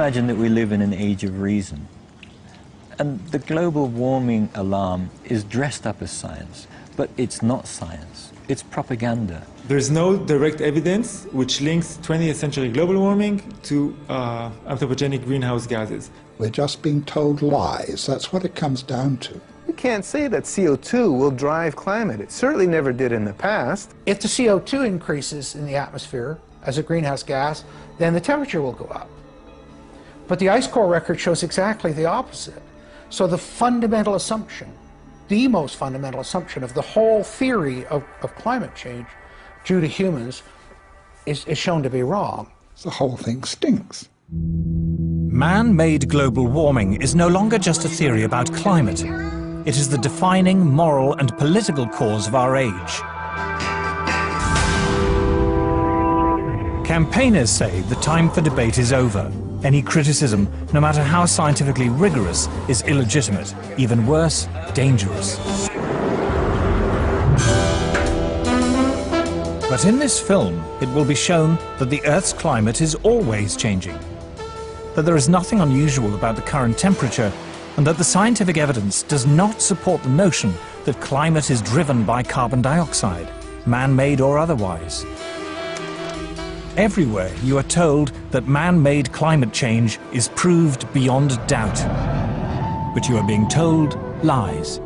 imagine that we live in an age of reason. And the global warming alarm is dressed up as science, but it's not science. It's propaganda. There's no direct evidence which links 20th century global warming to anthropogenic greenhouse gases. We're just being told lies. That's what it comes down to. You can't say that CO2 will drive climate. It certainly never did in the past. If the CO2 increases in the atmosphere as a greenhouse gas, then the temperature will go up. But the ice core record shows exactly the opposite. So the fundamental assumption, the most fundamental assumption of the whole theory of climate change due to humans is shown to be wrong. The whole thing stinks. Man-made global warming is no longer just a theory about climate. It is the defining moral and political cause of our age. Campaigners say the time for debate is over. Any criticism, no matter how scientifically rigorous, is illegitimate, even worse, dangerous. But in this film, it will be shown that the Earth's climate is always changing, that there is nothing unusual about the current temperature, and that the scientific evidence does not support the notion that climate is driven by carbon dioxide, man-made or otherwise. Everywhere you are told that man-made climate change is proved beyond doubt, but you are being told lies.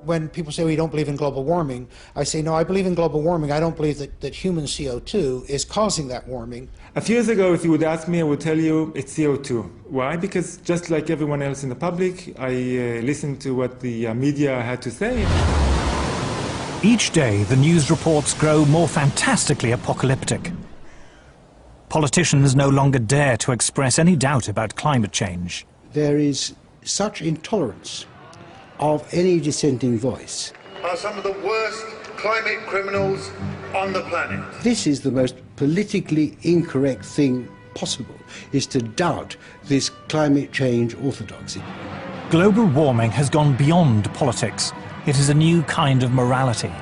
When people say we don't believe in global warming, I say, no, I believe in global warming. I don't believe that human CO2 is causing that warming. A few years ago, if you would ask me, I would tell you it's CO2. Why? Because just like everyone else in the public, I listened to what the media had to say. Each day, the news reports grow more fantastically apocalyptic. Politicians no longer dare to express any doubt about climate change. There is such intolerance of any dissenting voice. Are some of the worst climate criminals on the planet. This is the most politically incorrect thing possible, is to doubt this climate change orthodoxy. Global warming has gone beyond politics. It is a new kind of morality.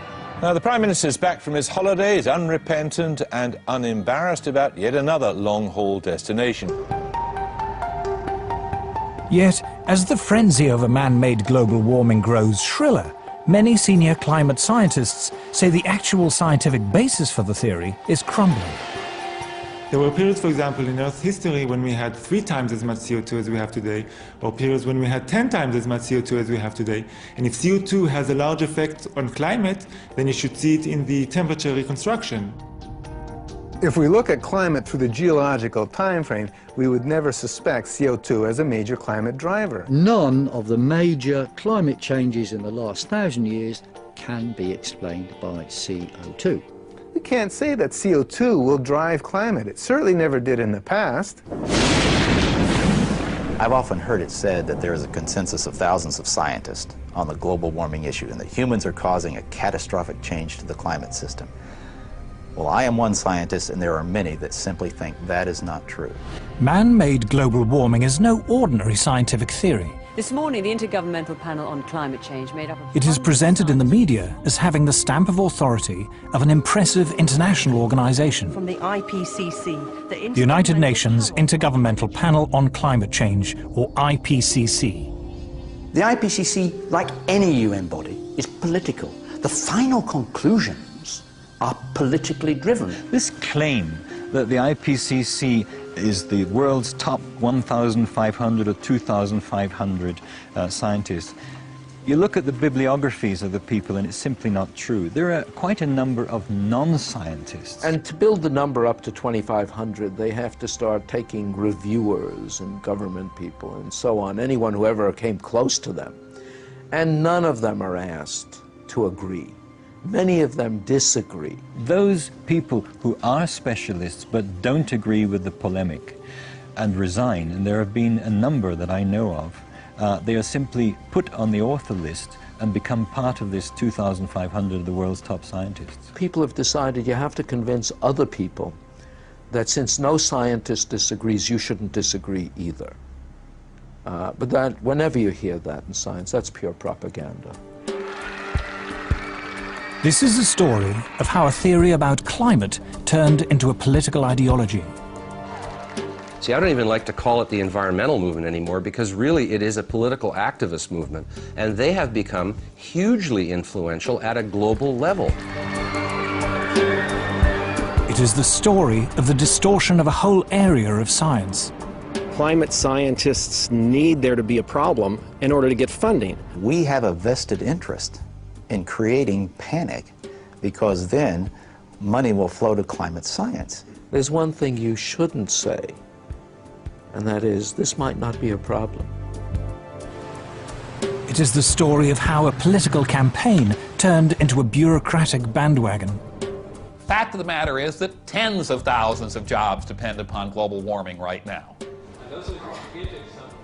Now, the Prime Minister's back from his holidays, unrepentant and unembarrassed about yet another long-haul destination. Yet, as the frenzy over man-made global warming grows shriller, many senior climate scientists say the actual scientific basis for the theory is crumbling. There were periods, for example, in Earth's history when we had 3 times as much CO2 as we have today, or periods when we had 10 times as much CO2 as we have today. And if CO2 has a large effect on climate, then you should see it in the temperature reconstruction. If we look at climate through the geological time frame, we would never suspect CO2 as a major climate driver. None of the major climate changes in the last 1,000 years can be explained by CO2. You can't say that CO2 will drive climate. It certainly never did in the past. I've often heard it said that there is a consensus of thousands of scientists on the global warming issue and that humans are causing a catastrophic change to the climate system. Well, I am one scientist, and there are many that simply think that is not true. Man-made global warming is no ordinary scientific theory. This morning, the Intergovernmental Panel on Climate Change made up of... It is presented in the media as having the stamp of authority of an impressive international organization. From the IPCC, the United Nations Intergovernmental Panel on Climate Change, or IPCC. The IPCC, like any UN body, is political. The final conclusion are politically driven. This claim that the IPCC is the world's top 1,500 or 2,500 scientists, you look at the bibliographies of the people and it's simply not true. There are quite a number of non-scientists. And to build the number up to 2,500, they have to start taking reviewers and government people and so on, anyone who ever came close to them. And none of them are asked to agree. Many of them disagree. Those people who are specialists but don't agree with the polemic and resign, and there have been a number that I know of, they are simply put on the author list and become part of this 2,500 of the world's top scientists. People have decided you have to convince other people that since no scientist disagrees, you shouldn't disagree either. But that, whenever you hear that in science, that's pure propaganda. This is a story of how a theory about climate turned into a political ideology. See, I don't even like to call it the environmental movement anymore, because really it is a political activist movement, and they have become hugely influential at a global level. It is the story of the distortion of a whole area of science. Climate scientists need there to be a problem in order to get funding. We have a vested interest in creating panic, because then money will flow to climate science. There's one thing you shouldn't say, and that is, this might not be a problem. It is the story of how a political campaign turned into a bureaucratic bandwagon. Fact of the matter is that tens of thousands of jobs depend upon global warming right now.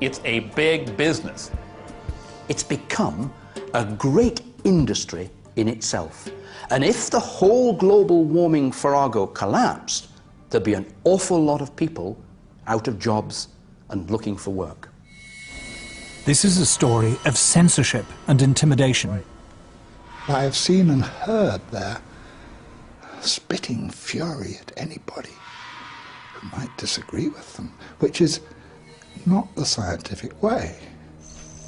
It's a big business. It's become a great industry in itself. And if the whole global warming farrago collapsed, there'd be an awful lot of people out of jobs and looking for work. This is a story of censorship and intimidation. I have seen and heard their spitting fury at anybody who might disagree with them, which is not the scientific way.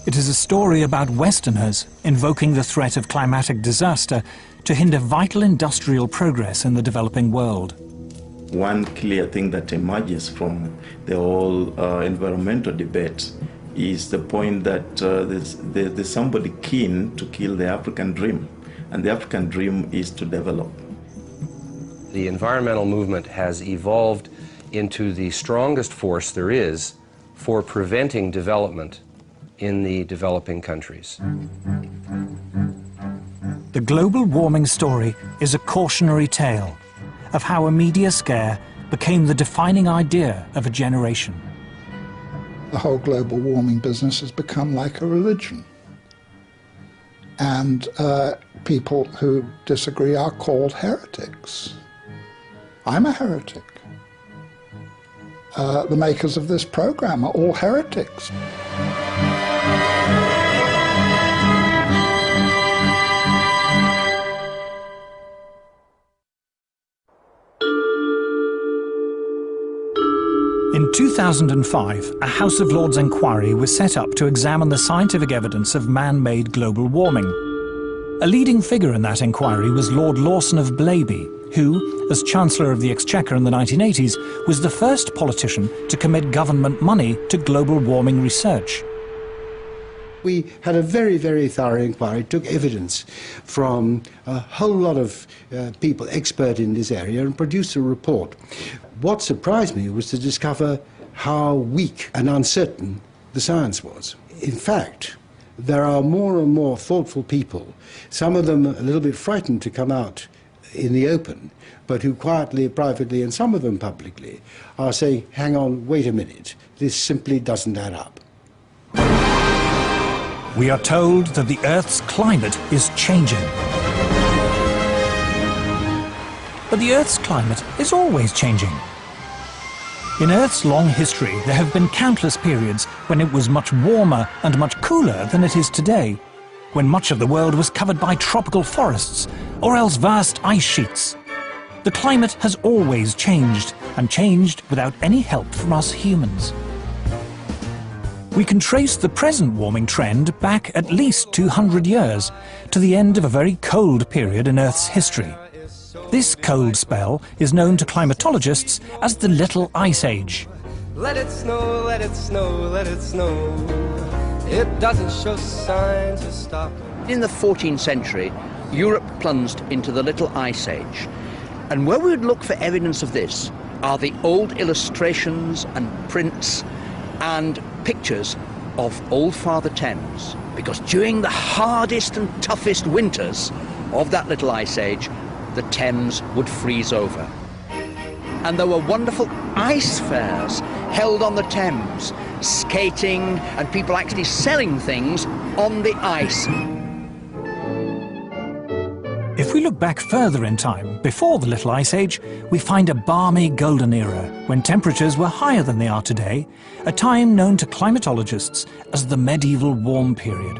It is a story about Westerners invoking the threat of climatic disaster to hinder vital industrial progress in the developing world. One clear thing that emerges from the whole environmental debate is the point that there's somebody keen to kill the African dream, and the African dream is to develop. The environmental movement has evolved into the strongest force there is for preventing development in the developing countries. The global warming story is a cautionary tale of how a media scare became the defining idea of a generation. The whole global warming business has become like a religion. And people who disagree are called heretics. I'm a heretic. The makers of this program are all heretics. In 2005, a House of Lords inquiry was set up to examine the scientific evidence of man-made global warming. A leading figure in that inquiry was Lord Lawson of Blaby, who, as Chancellor of the Exchequer in the 1980s, was the first politician to commit government money to global warming research. We had a very, very thorough inquiry, took evidence from a whole lot of people expert in this area and produced a report. What surprised me was to discover how weak and uncertain the science was. In fact, there are more and more thoughtful people, some of them a little bit frightened to come out in the open, but who quietly, privately, and some of them publicly, are saying, hang on, wait a minute, this simply doesn't add up. We are told that the Earth's climate is changing. But the Earth's climate is always changing. In Earth's long history, there have been countless periods when it was much warmer and much cooler than it is today, when much of the world was covered by tropical forests or else vast ice sheets. The climate has always changed, and changed without any help from us humans. We can trace the present warming trend back at least 200 years, to the end of a very cold period in Earth's history. This cold spell is known to climatologists as the Little Ice Age. Let it snow, let it snow, let it snow. It doesn't show signs of stopping. In the 14th century, Europe plunged into the Little Ice Age. And where we would look for evidence of this are the old illustrations and prints and pictures of Old Father Thames. Because during the hardest and toughest winters of that Little Ice Age, the Thames would freeze over. And there were wonderful ice fairs held on the Thames, skating and people actually selling things on the ice. If If we look back further in time, before the Little Ice Age, we find a balmy golden era when temperatures were higher than they are today, a time known to climatologists as the medieval warm period.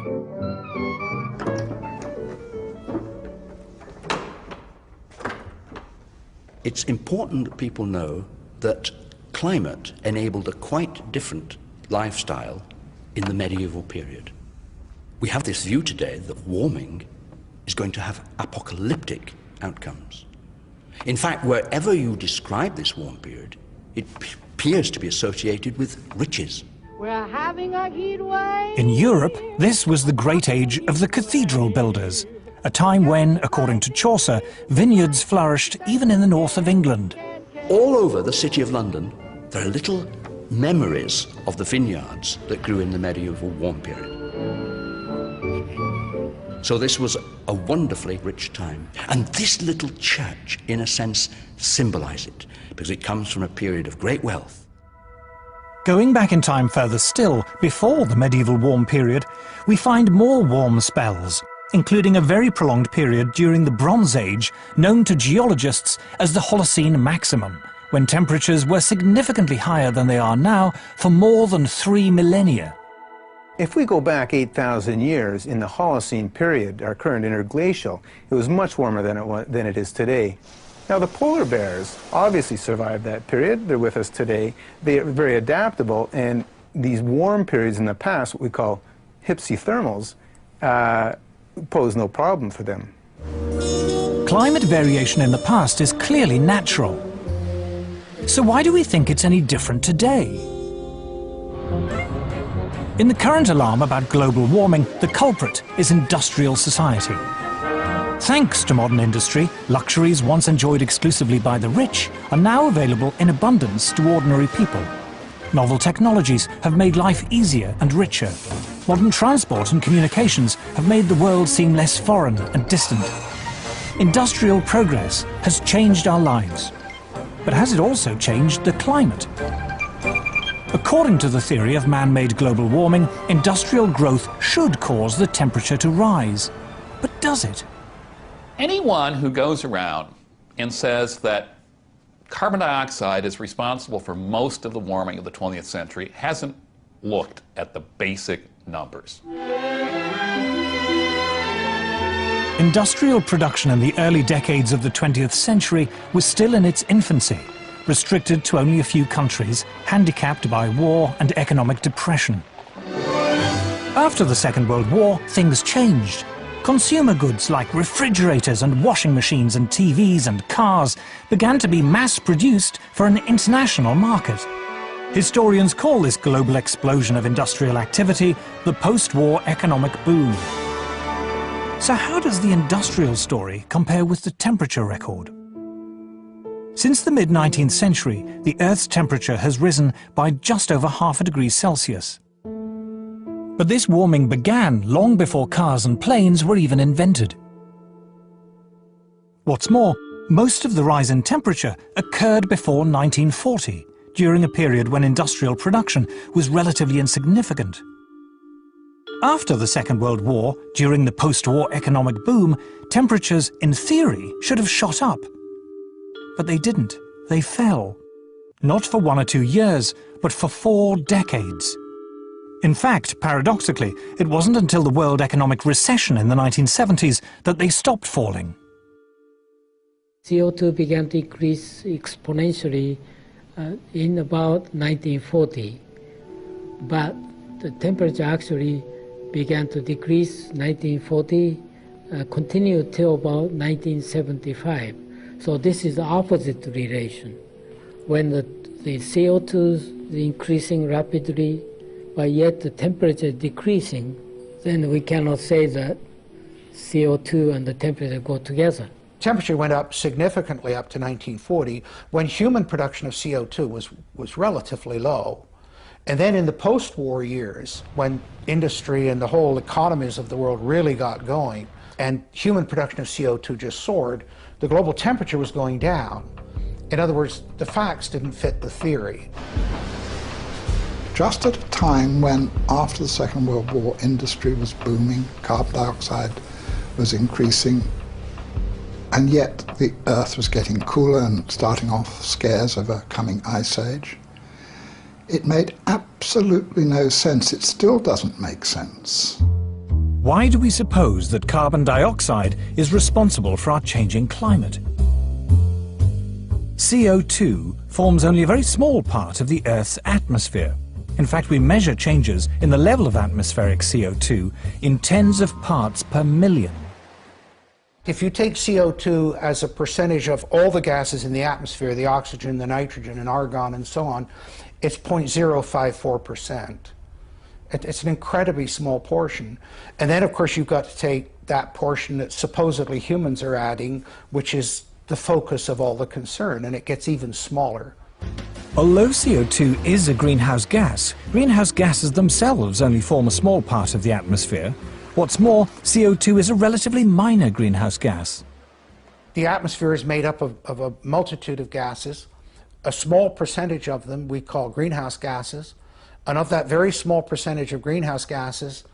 It's important that people know that climate enabled a quite different lifestyle in the medieval period. We have this view today that warming is going to have apocalyptic outcomes. In fact, wherever you describe this warm period, it appears to be associated with riches. We're having a heat wave. In Europe, this was the great age of the cathedral builders, a time when, according to Chaucer, vineyards flourished even in the north of England. All over the city of London, there are little memories of the vineyards that grew in the medieval warm period. So this was a wonderfully rich time. And this little church, in a sense, symbolizes it, because it comes from a period of great wealth. Going back in time further still, before the medieval warm period, we find more warm spells, including a very prolonged period during the Bronze Age, known to geologists as the Holocene maximum, when temperatures were significantly higher than they are now for more than 3 millennia. If we go back 8,000 years in the Holocene period, our current interglacial, it was much warmer than it is today. Now, the polar bears obviously survived that period. They're with us today. They are very adaptable, and these warm periods in the past, what we call hypsithermals, pose no problem for them. Climate variation in the past is clearly natural. So why do we think it's any different today? In the current alarm about global warming, the culprit is industrial society. Thanks to modern industry, luxuries once enjoyed exclusively by the rich are now available in abundance to ordinary people. Novel technologies have made life easier and richer. Modern transport and communications have made the world seem less foreign and distant. Industrial progress has changed our lives. But has it also changed the climate? According to the theory of man-made global warming, industrial growth should cause the temperature to rise. But does it? Anyone who goes around and says that carbon dioxide is responsible for most of the warming of the 20th century hasn't looked at the basic numbers. Industrial production in the early decades of the 20th century was still in its infancy, restricted to only a few countries, handicapped by war and economic depression. After the Second World War, things changed. Consumer goods like refrigerators and washing machines and TVs and cars began to be mass-produced for an international market. Historians call this global explosion of industrial activity the post-war economic boom. So how does the industrial story compare with the temperature record? Since the mid-19th century, the Earth's temperature has risen by just over ½ degree Celsius. But this warming began long before cars and planes were even invented. What's more, most of the rise in temperature occurred before 1940, during a period when industrial production was relatively insignificant. After the Second World War, during the post-war economic boom, temperatures, in theory, should have shot up. But they didn't. They fell. Not for 1 or 2 years, but for 4 decades. In fact, paradoxically, it wasn't until the world economic recession in the 1970s that they stopped falling. CO2 began to increase exponentially in about 1940, but the temperature actually began to decrease 1940, continued till about 1975. So this is the opposite relation. When the CO2 is increasing rapidly, but yet the temperature decreasing, then we cannot say that CO2 and the temperature go together. Temperature went up significantly up to 1940 when human production of CO2 was relatively low. And then in the post-war years, when industry and the whole economies of the world really got going, and human production of CO2 just soared, the global temperature was going down. In other words, the facts didn't fit the theory. Just at a time when, after the Second World War, industry was booming, carbon dioxide was increasing, and yet the Earth was getting cooler and starting off scares of a coming ice age. It made absolutely no sense. It still doesn't make sense. Why do we suppose that carbon dioxide is responsible for our changing climate? CO2 forms only a very small part of the Earth's atmosphere. In fact, we measure changes in the level of atmospheric CO2 in tens of parts per million. If you take CO2 as a percentage of all the gases in the atmosphere, the oxygen, the nitrogen, and argon, and so on, it's 0.054%. It's an incredibly small portion. And then, of course, you've got to take that portion that supposedly humans are adding, which is the focus of all the concern, and it gets even smaller. Although CO2 is a greenhouse gases themselves only form a small part of the atmosphere. What's more, CO2 is a relatively minor greenhouse gas. The atmosphere is made up of a multitude of gases. A small percentage of them we call greenhouse gases. And of that very small percentage of greenhouse gases,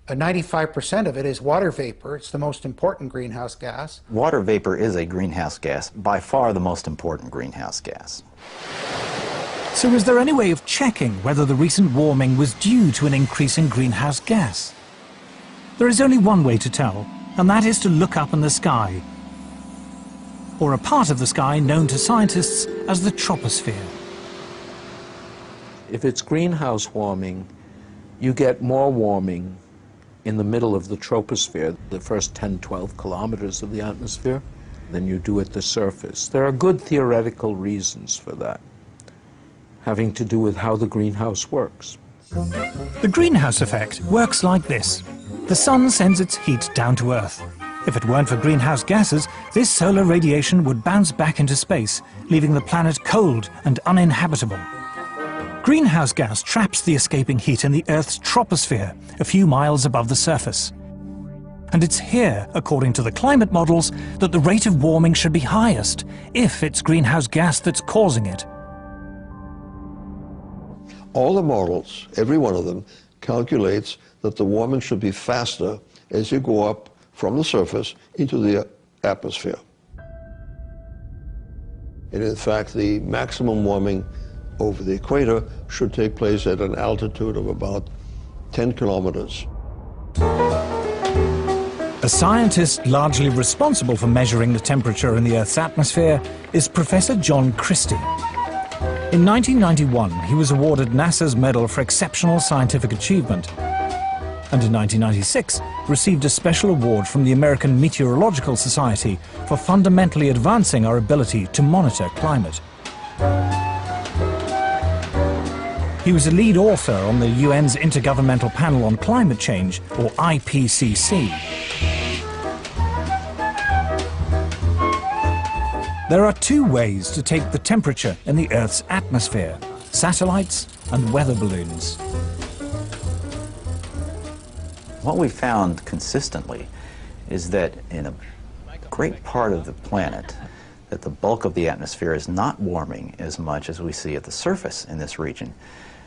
95% of it is water vapor. It's the most important greenhouse gas. Water vapor is a greenhouse gas, by far the most important greenhouse gas. So is there any way of checking whether the recent warming was due to an increase in greenhouse gas? There is only one way to tell, and that is to look up in the sky, or a part of the sky known to scientists as the troposphere. If it's greenhouse warming, you get more warming in the middle of the troposphere, the first 10, 12 kilometers of the atmosphere, than you do at the surface. There are good theoretical reasons for that, having to do with how the greenhouse works. The greenhouse effect works like this. The sun sends its heat down to Earth. If it weren't for greenhouse gases, this solar radiation would bounce back into space, leaving the planet cold and uninhabitable. Greenhouse gas traps the escaping heat in the Earth's troposphere, a few miles above the surface. And it's here, according to the climate models, that the rate of warming should be highest, if it's greenhouse gas that's causing it. All the models, every one of them, calculates that the warming should be faster as you go up from the surface into the atmosphere. And in fact, the maximum warming over the equator should take place at an altitude of about 10 kilometers. A scientist largely responsible for measuring the temperature in the Earth's atmosphere is Professor John Christie. In 1991, he was awarded NASA's Medal for Exceptional Scientific Achievement, and in 1996 received a special award from the American Meteorological Society for fundamentally advancing our ability to monitor climate. He was a lead author on the UN's Intergovernmental Panel on Climate Change, or IPCC. There are two ways to take the temperature in the Earth's atmosphere: satellites and weather balloons. What we found consistently is that in a great part of the planet, that the bulk of the atmosphere is not warming as much as we see at the surface in this region.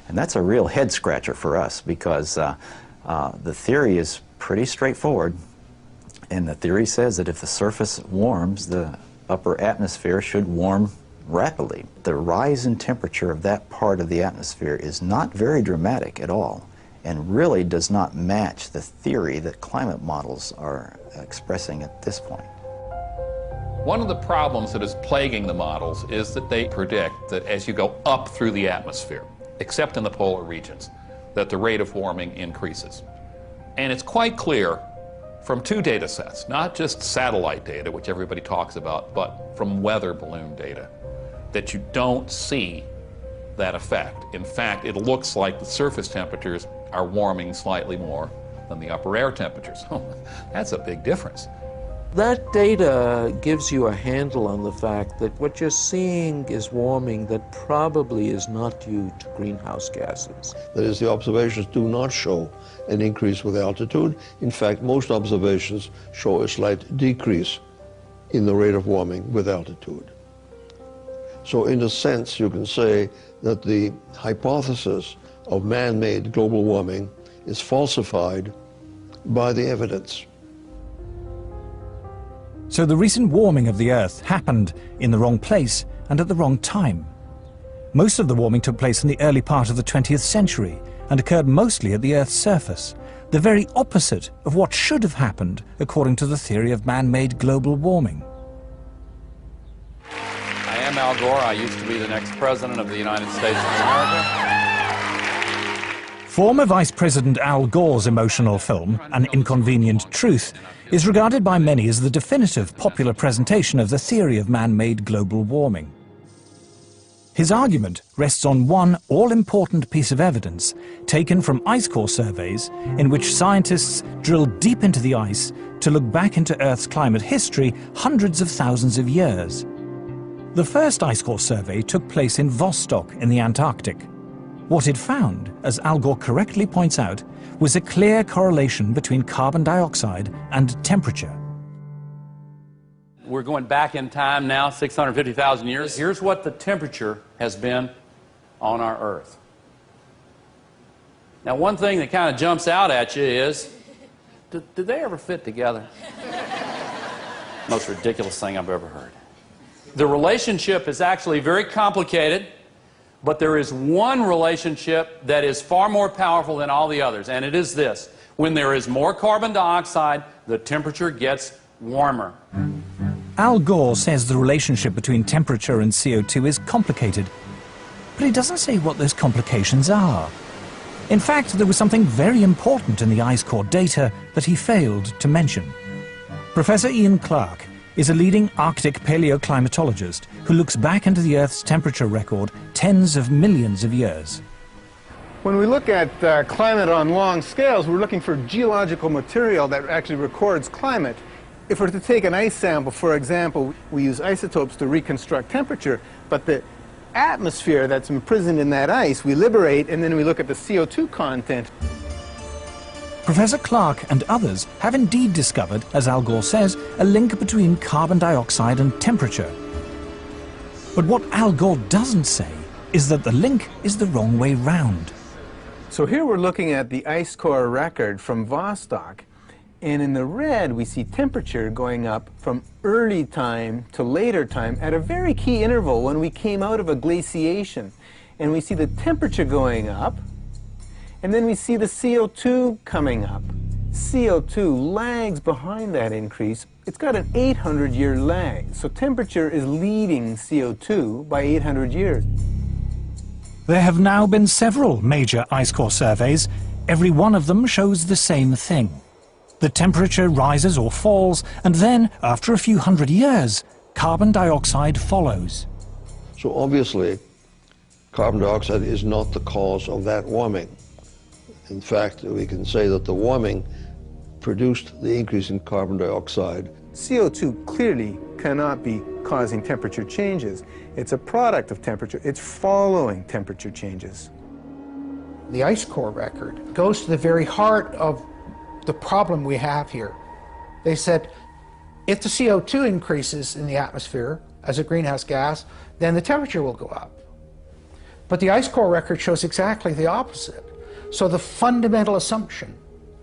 And that's a real head scratcher for us, because the theory is pretty straightforward. And the theory says that if the surface warms, the upper atmosphere should warm rapidly. The rise in temperature of that part of the atmosphere is not very dramatic at all, and really does not match the theory that climate models are expressing at this point. One of the problems that is plaguing the models is that they predict that as you go up through the atmosphere, except in the polar regions, that the rate of warming increases. And it's quite clear from two data sets, not just satellite data, which everybody talks about, but from weather balloon data, that you don't see that effect. In fact, it looks like the surface temperatures are warming slightly more than the upper air temperatures. That's a big difference. That data gives you a handle on the fact that what you're seeing is warming that probably is not due to greenhouse gases. That is, the observations do not show an increase with altitude. In fact, most observations show a slight decrease in the rate of warming with altitude. So in a sense, you can say that the hypothesis of man-made global warming is falsified by the evidence. So the recent warming of the Earth happened in the wrong place and at the wrong time. Most of the warming took place in the early part of the 20th century and occurred mostly at the Earth's surface, the very opposite of what should have happened according to the theory of man-made global warming. I am Al Gore. I used to be the next president of the United States of America. Former Vice President Al Gore's emotional film, An Inconvenient Truth, is regarded by many as the definitive popular presentation of the theory of man-made global warming. His argument rests on one all-important piece of evidence taken from ice core surveys in which scientists drilled deep into the ice to look back into Earth's climate history hundreds of thousands of years. The first ice core survey took place in Vostok in the Antarctic. What it found, as Al Gore correctly points out, was a clear correlation between carbon dioxide and temperature. We're going back in time now, 650,000 years. Here's what the temperature has been on our Earth. Now, one thing that kind of jumps out at you is, did they ever fit together? Most ridiculous thing I've ever heard. The relationship is actually very complicated, but there is one relationship that is far more powerful than all the others, and it is this. When there is more carbon dioxide, the temperature gets warmer. Al Gore says the relationship between temperature and CO2 is complicated, but he doesn't say what those complications are. In fact, there was something very important in the ice core data that he failed to mention. Professor Ian Clark is a leading Arctic paleoclimatologist who looks back into the Earth's temperature record tens of millions of years. When we look at climate on long scales, we're looking for geological material that actually records climate. If we're to take an ice sample, for example, we use isotopes to reconstruct temperature, but the atmosphere that's imprisoned in that ice, we liberate, and then we look at the CO2 content. Professor Clark and others have indeed discovered, as Al Gore says, a link between carbon dioxide and temperature. But what Al Gore doesn't say is that the link is the wrong way round. So here we're looking at the ice core record from Vostok, and in the red we see temperature going up from early time to later time at a very key interval when we came out of a glaciation. And we see the temperature going up, and then we see the CO2 coming up. CO2 lags behind that increase. It's got an 800-year lag, so temperature is leading CO2 by 800 years. There have now been several major ice core surveys. Every one of them shows the same thing. The temperature rises or falls, and then, after a few hundred years, carbon dioxide follows. So obviously, carbon dioxide is not the cause of that warming. In fact, we can say that the warming produced the increase in carbon dioxide. CO2 clearly cannot be causing temperature changes. It's a product of temperature. It's following temperature changes. The ice core record goes to the very heart of the problem we have here. They said, if the CO2 increases in the atmosphere as a greenhouse gas, then the temperature will go up. But the ice core record shows exactly the opposite. So the fundamental assumption,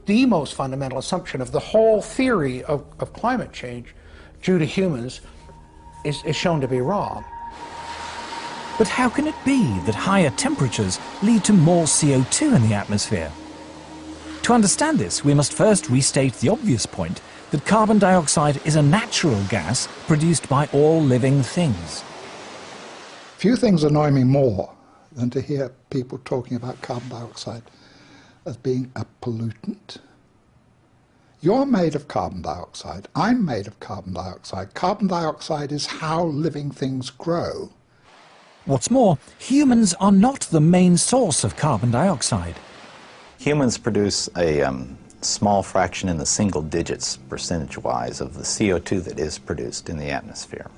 the most fundamental assumption of the whole theory of climate change due to humans is shown to be wrong. But how can it be that higher temperatures lead to more CO2 in the atmosphere? To understand this, we must first restate the obvious point that carbon dioxide is a natural gas produced by all living things. Few things annoy me more than to hear people talking about carbon dioxide as being a pollutant. You're made of carbon dioxide. I'm made of carbon dioxide. Carbon dioxide is how living things grow. What's more, humans are not the main source of carbon dioxide. Humans produce a small fraction in the single digits percentage-wise of the CO2 that is produced in the atmosphere.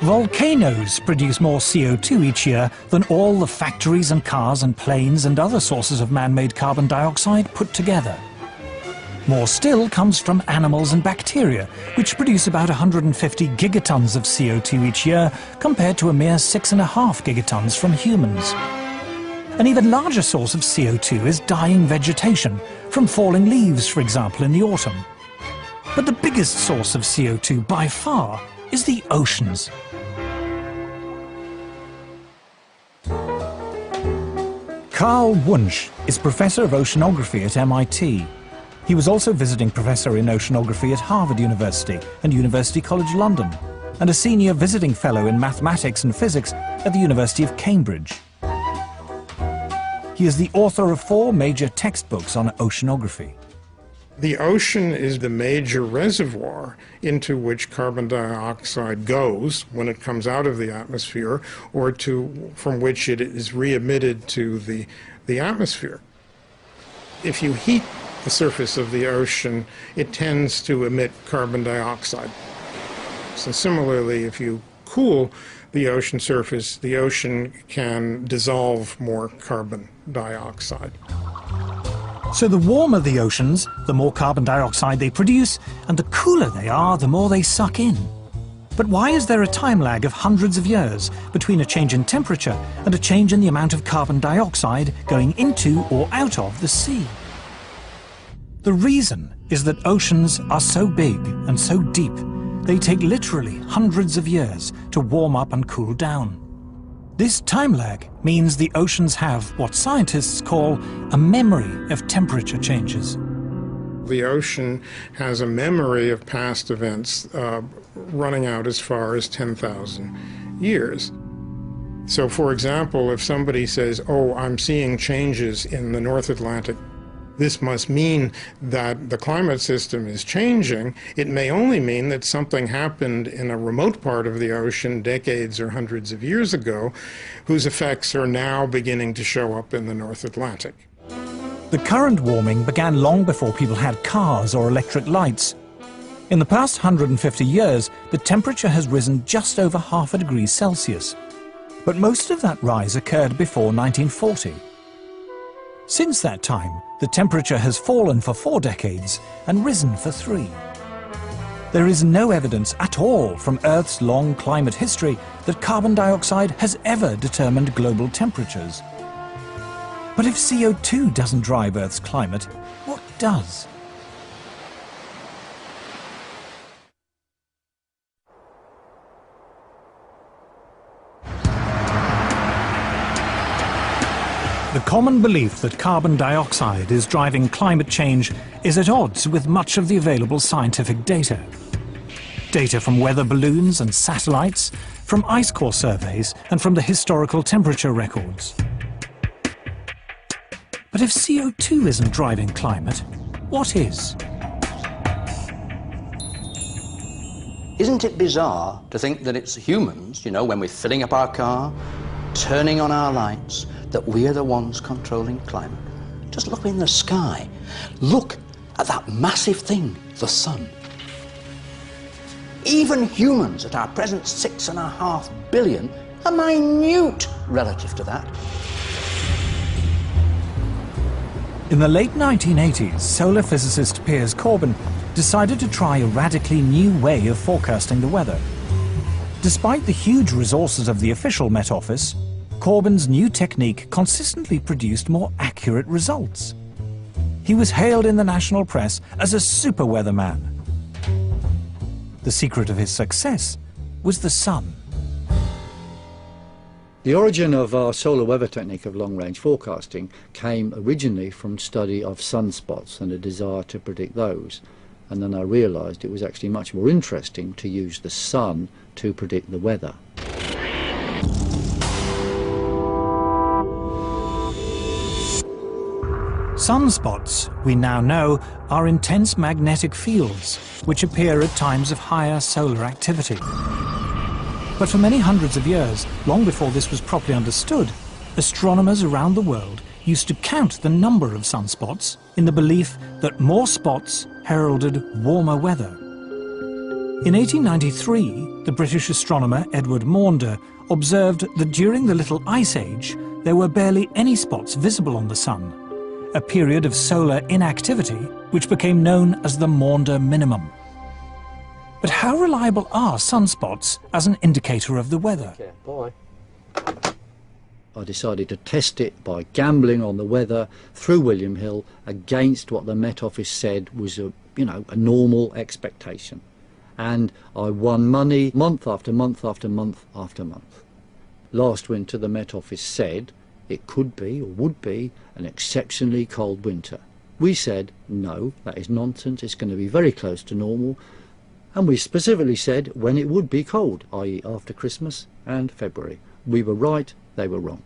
Volcanoes produce more CO2 each year than all the factories and cars and planes and other sources of man-made carbon dioxide put together. More still comes from animals and bacteria, which produce about 150 gigatons of CO2 each year, compared to a mere 6.5 gigatons from humans. An even larger source of CO2 is dying vegetation, from falling leaves, for example, in the autumn. But the biggest source of CO2 by far is the oceans. Carl Wunsch is Professor of Oceanography at MIT. He was also visiting Professor in Oceanography at Harvard University and University College London, and a Senior Visiting Fellow in Mathematics and Physics at the University of Cambridge. He is the author of 4 major textbooks on oceanography. The ocean is the major reservoir into which carbon dioxide goes when it comes out of the atmosphere, or from which it is re-emitted to the atmosphere. If you heat the surface of the ocean, it tends to emit carbon dioxide. So similarly, if you cool the ocean surface, the ocean can dissolve more carbon dioxide. So the warmer the oceans, the more carbon dioxide they produce, and the cooler they are, the more they suck in. But why is there a time lag of hundreds of years between a change in temperature and a change in the amount of carbon dioxide going into or out of the sea? The reason is that oceans are so big and so deep, they take literally hundreds of years to warm up and cool down. This time lag means the oceans have what scientists call a memory of temperature changes. The ocean has a memory of past events running out as far as 10,000 years. So, for example, if somebody says, "Oh, I'm seeing changes in the North Atlantic," this must mean that the climate system is changing. It may only mean that something happened in a remote part of the ocean decades or hundreds of years ago, whose effects are now beginning to show up in the North Atlantic. The current warming began long before people had cars or electric lights. In the past 150 years, the temperature has risen just over ½ degree Celsius. But most of that rise occurred before 1940. Since that time, the temperature has fallen for 4 decades and risen for 3. There is no evidence at all from Earth's long climate history that carbon dioxide has ever determined global temperatures. But if CO2 doesn't drive Earth's climate, what does? The common belief that carbon dioxide is driving climate change is at odds with much of the available scientific data. Data from weather balloons and satellites, from ice core surveys, and from the historical temperature records. But if CO2 isn't driving climate, what is? Isn't it bizarre to think that it's humans, you know, when we're filling up our car, turning on our lights, that we are the ones controlling climate? Just look in the sky. Look at that massive thing, the sun. Even humans at our present 6.5 billion are minute relative to that. In the late 1980s, solar physicist Piers Corbyn decided to try a radically new way of forecasting the weather. Despite the huge resources of the official Met Office, Corbyn's new technique consistently produced more accurate results. He was hailed in the national press as a super weatherman. The secret of his success was the sun. The origin of our solar weather technique of long-range forecasting came originally from study of sunspots and a desire to predict those. And then I realised it was actually much more interesting to use the sun to predict the weather. Sunspots, we now know, are intense magnetic fields which appear at times of higher solar activity. But for many hundreds of years, long before this was properly understood, astronomers around the world used to count the number of sunspots in the belief that more spots heralded warmer weather. In 1893, the British astronomer Edward Maunder observed that during the Little Ice Age, there were barely any spots visible on the sun, a period of solar inactivity which became known as the Maunder minimum. But how reliable are sunspots as an indicator of the weather? I I decided to test it by gambling on the weather through William Hill against what the Met Office said was a normal expectation. And I won money month after month after month after month. Last winter the Met Office said it could be or would be an exceptionally cold winter. We said, no, that is nonsense, it's going to be very close to normal. And we specifically said when it would be cold, i.e. after Christmas and February. We were right, they were wrong.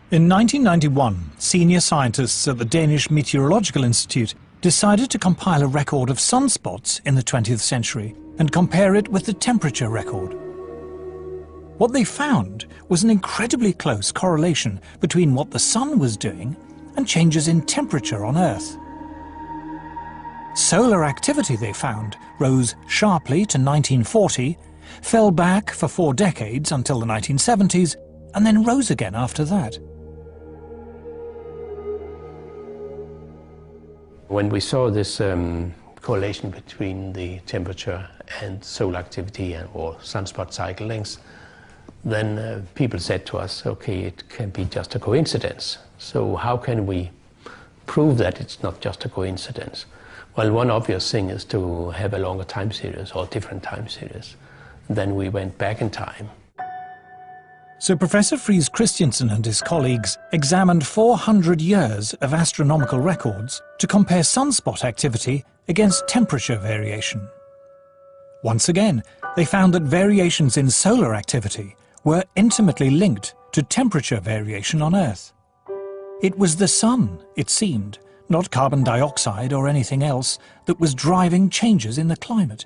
In 1991, senior scientists at the Danish Meteorological Institute decided to compile a record of sunspots in the 20th century and compare it with the temperature record. What they found was an incredibly close correlation between what the sun was doing and changes in temperature on Earth. Solar activity, they found, rose sharply to 1940, fell back for 4 decades until the 1970s, and then rose again after that. When we saw this correlation between the temperature and solar activity or sunspot cycle lengths, then people said to us, okay, it can be just a coincidence. So how can we prove that it's not just a coincidence? Well, one obvious thing is to have a longer time series or different time series. Then we went back in time. So Professor Friis Christiansen and his colleagues examined 400 years of astronomical records to compare sunspot activity against temperature variation. Once again, they found that variations in solar activity were intimately linked to temperature variation on Earth. It was the sun, it seemed, not carbon dioxide or anything else, that was driving changes in the climate.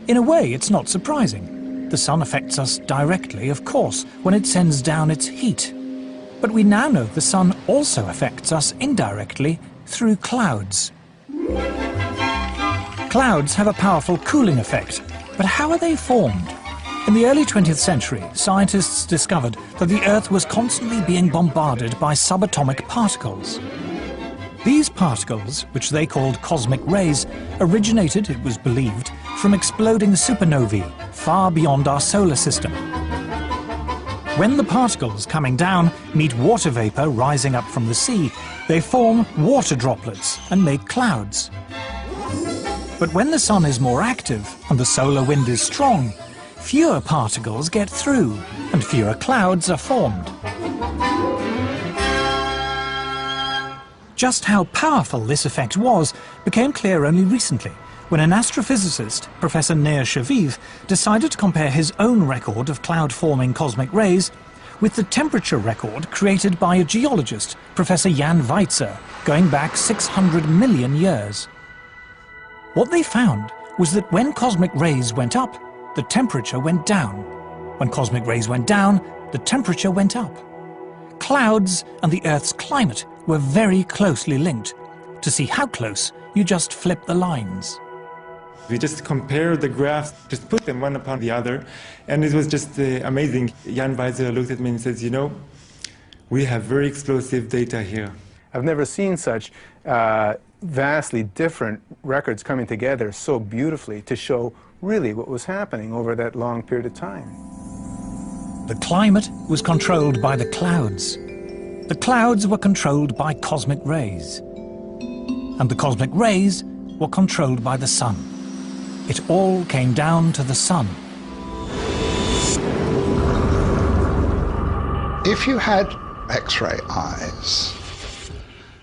In a way, it's not surprising. The sun affects us directly, of course, when it sends down its heat. But we now know the sun also affects us indirectly through clouds. Clouds have a powerful cooling effect, but how are they formed? In the early 20th century, scientists discovered that the Earth was constantly being bombarded by subatomic particles. These particles, which they called cosmic rays, originated, it was believed, from exploding supernovae far beyond our solar system. When the particles coming down meet water vapor rising up from the sea, they form water droplets and make clouds. But when the sun is more active and the solar wind is strong, fewer particles get through and fewer clouds are formed. Just how powerful this effect was became clear only recently, when an astrophysicist, Professor Nir Shaviv, decided to compare his own record of cloud-forming cosmic rays with the temperature record created by a geologist, Professor Jan Weitzer, going back 600 million years. What they found was that when cosmic rays went up, the temperature went down. When cosmic rays went down, the temperature went up. Clouds and the Earth's climate were very closely linked. To see how close, you just flip the lines. We just compared the graphs, just put them one upon the other, and it was just amazing. Jan Weitzer looked at me and says, you know, we have very explosive data here. I've never seen such vastly different records coming together so beautifully to show really what was happening over that long period of time. The climate was controlled by the clouds. The clouds were controlled by cosmic rays. And the cosmic rays were controlled by the sun. It all came down to the sun. If you had X-ray eyes,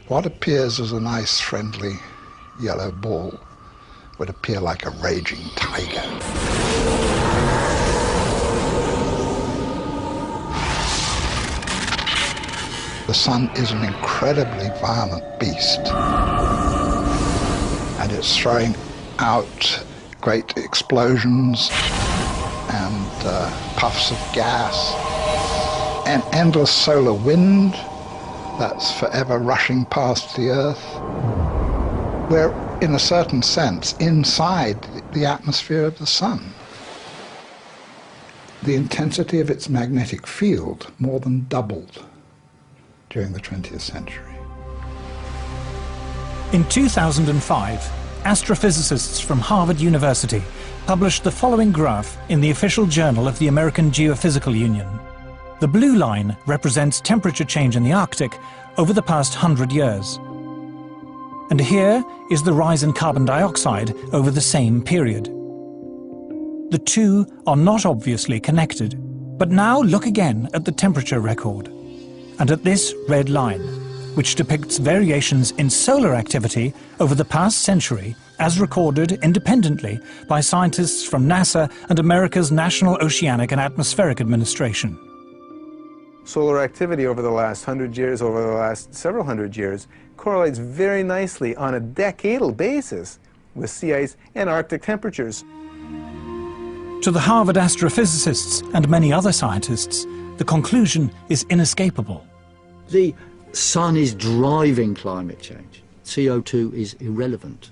what appears as a nice, friendly yellow ball would appear like a raging tiger. The sun is an incredibly violent beast, and it's throwing out great explosions and puffs of gas, an endless solar wind that's forever rushing past the Earth. We're, in a certain sense, inside the atmosphere of the sun. The intensity of its magnetic field more than doubled during the 20th century. In 2005, astrophysicists from Harvard University published the following graph in the official journal of the American Geophysical Union. The blue line represents temperature change in the Arctic over the past 100 years. And here is the rise in carbon dioxide over the same period. The two are not obviously connected. But now look again at the temperature record, and at this red line, which depicts variations in solar activity over the past century as recorded independently by scientists from NASA and America's National Oceanic and Atmospheric Administration. Solar activity over the last 100 years, over the last several hundred years, correlates very nicely on a decadal basis with sea ice and Arctic temperatures. To the Harvard astrophysicists and many other scientists, the conclusion is inescapable. The sun is driving climate change. CO2 is irrelevant.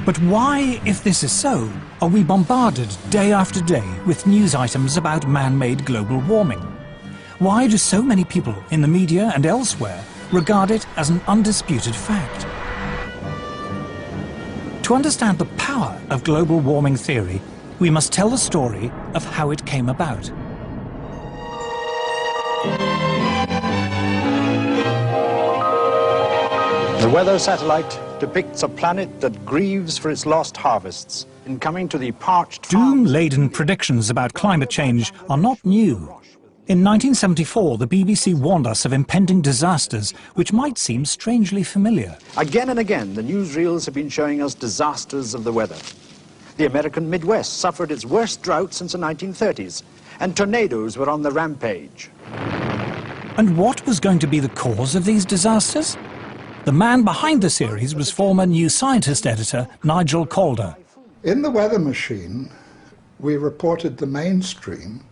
But why, if this is so, are we bombarded day after day with news items about man-made global warming? Why do so many people in the media and elsewhere regard it as an undisputed fact? To understand the power of global warming theory, we must tell the story of how it came about. The weather satellite depicts a planet that grieves for its lost harvests in coming to the parched... Doom-laden predictions about climate change are not new. In 1974, the BBC warned us of impending disasters which might seem strangely familiar. Again and again, the newsreels have been showing us disasters of the weather. The American Midwest suffered its worst drought since the 1930s, and tornadoes were on the rampage. And what was going to be the cause of these disasters? The man behind the series was former New Scientist editor Nigel Calder. In the weather machine, we reported the mainstream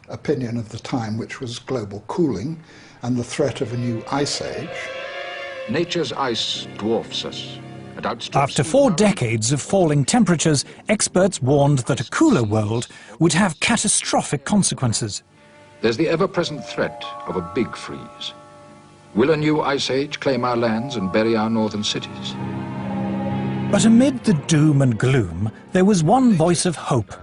opinion of the time, which was global cooling and the threat of a new ice age. Nature's ice dwarfs us. After 4 decades of falling temperatures, experts warned that a cooler world would have catastrophic consequences. There's the ever-present threat of a big freeze. Will a new ice age claim our lands and bury our northern cities? But amid the doom and gloom, there was one voice of hope.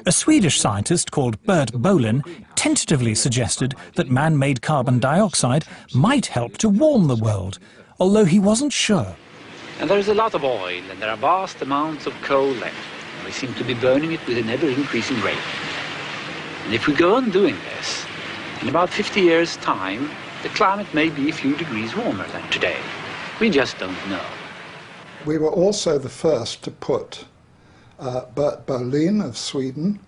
A Swedish scientist called Bert Bolin tentatively suggested that man-made carbon dioxide might help to warm the world, although he wasn't sure. And there is a lot of oil, and there are vast amounts of coal left. We seem to be burning it with an ever-increasing rate. And if we go on doing this, in about 50 years' time, the climate may be a few degrees warmer than today. We just don't know. We were also the first to put Bert Bolin of Sweden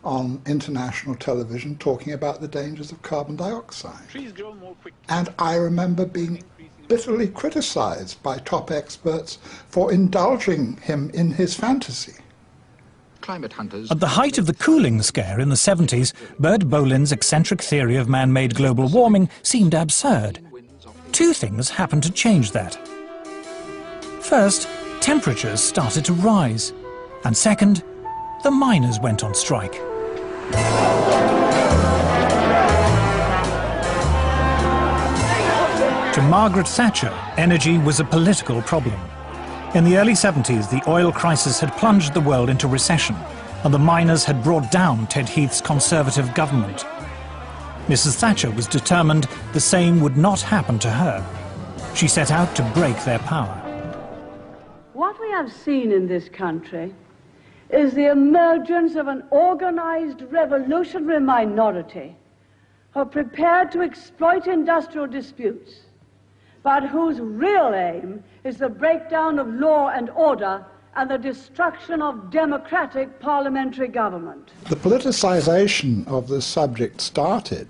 on international television talking about the dangers of carbon dioxide. And I remember being bitterly criticized by top experts for indulging him in his fantasy. Climate hunters... At the height of the cooling scare in the 70s, Bert Bolin's eccentric theory of man-made global warming seemed absurd. 2 things happened to change that. First, temperatures started to rise. And second, the miners went on strike. To Margaret Thatcher, energy was a political problem. In the early 70s, the oil crisis had plunged the world into recession, and the miners had brought down Ted Heath's Conservative government. Mrs. Thatcher was determined the same would not happen to her. She set out to break their power. What we have seen in this country is the emergence of an organized revolutionary minority who are prepared to exploit industrial disputes, but whose real aim is the breakdown of law and order and the destruction of democratic parliamentary government. The politicization of this subject started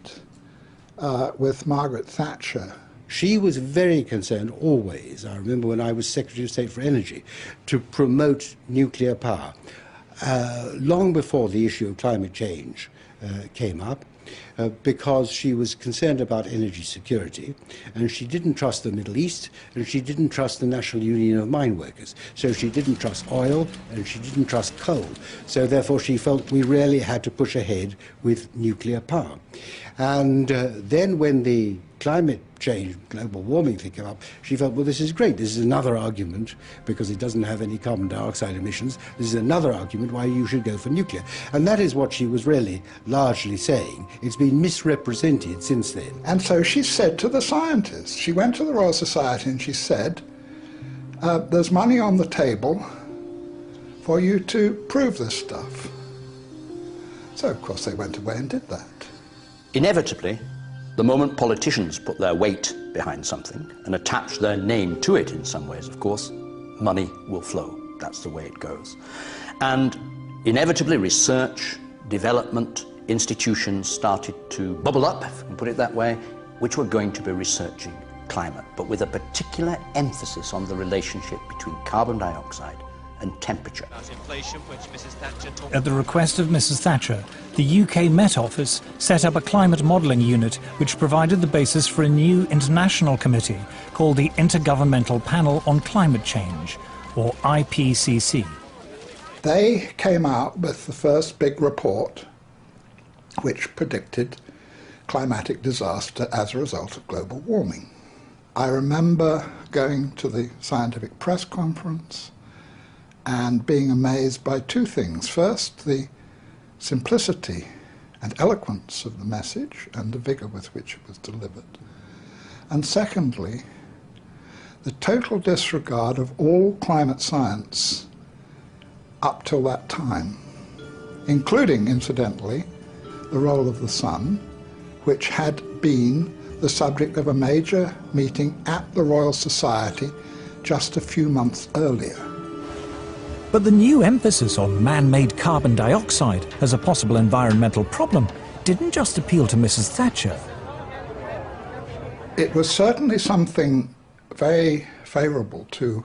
with Margaret Thatcher. She was very concerned always, I remember when I was Secretary of State for Energy, to promote nuclear power. Long before the issue of climate change came up, because she was concerned about energy security, and she didn't trust the Middle East, and she didn't trust the National Union of Mine Workers. So she didn't trust oil, and she didn't trust coal. So therefore she felt we really had to push ahead with nuclear power. And then when the climate change, global warming thing came up, she felt, well, this is great. This is another argument, because it doesn't have any carbon dioxide emissions. This is another argument why you should go for nuclear. And that is what she was really largely saying. It's been misrepresented since then. And so she said to the scientists, she went to the Royal Society and she said, there's money on the table for you to prove this stuff. So, of course, they went away and did that. Inevitably, the moment politicians put their weight behind something and attach their name to it in some ways, of course, money will flow. That's the way it goes. And inevitably, research, development, institutions started to bubble up, if we can put it that way, which were going to be researching climate, but with a particular emphasis on the relationship between carbon dioxide and temperature. At the request of Mrs. Thatcher, the UK Met Office set up a climate modelling unit which provided the basis for a new international committee called the Intergovernmental Panel on Climate Change, or IPCC. They came out with the first big report which predicted climatic disaster as a result of global warming. I remember going to the scientific press conference and being amazed by two things. First, the simplicity and eloquence of the message and the vigour with which it was delivered. And secondly, the total disregard of all climate science up till that time, including, incidentally, the role of the sun, which had been the subject of a major meeting at the Royal Society just a few months earlier. But the new emphasis on man-made carbon dioxide as a possible environmental problem didn't just appeal to Mrs. Thatcher. It was certainly something very favourable to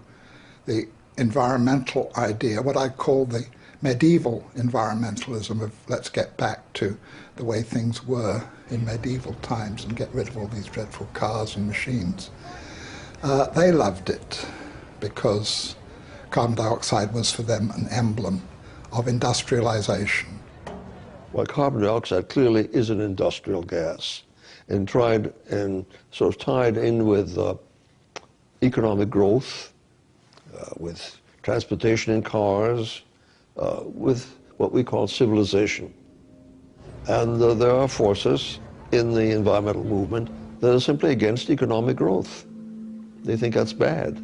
the environmental idea, what I call the medieval environmentalism of let's get back to the way things were in medieval times and get rid of all these dreadful cars and machines. They loved it because carbon dioxide was for them an emblem of industrialization. Well, carbon dioxide clearly is an industrial gas, and sort of tied in with economic growth, with transportation in cars, with what we call civilization. And there are forces in the environmental movement that are simply against economic growth. They think that's bad.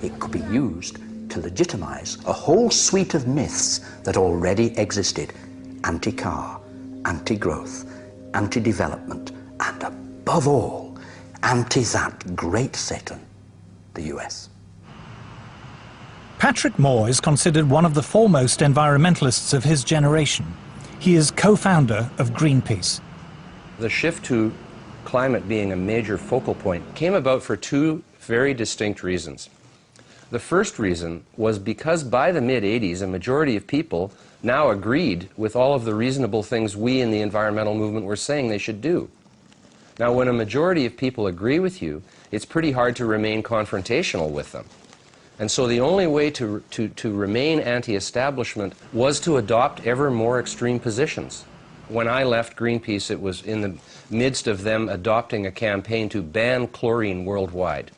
It could be used to legitimize a whole suite of myths that already existed: anti-car, anti-growth, anti-development, and above all, anti that great Satan, the US. Patrick Moore is considered one of the foremost environmentalists of his generation. He is co-founder of Greenpeace. The shift to climate being a major focal point came about for two very distinct reasons. The first reason was because by the mid-'80s, a majority of people now agreed with all of the reasonable things we in the environmental movement were saying they should do. Now, when a majority of people agree with you, it's pretty hard to remain confrontational with them. And so the only way to remain anti-establishment was to adopt ever more extreme positions. When I left Greenpeace, it was in the midst of them adopting a campaign to ban chlorine worldwide.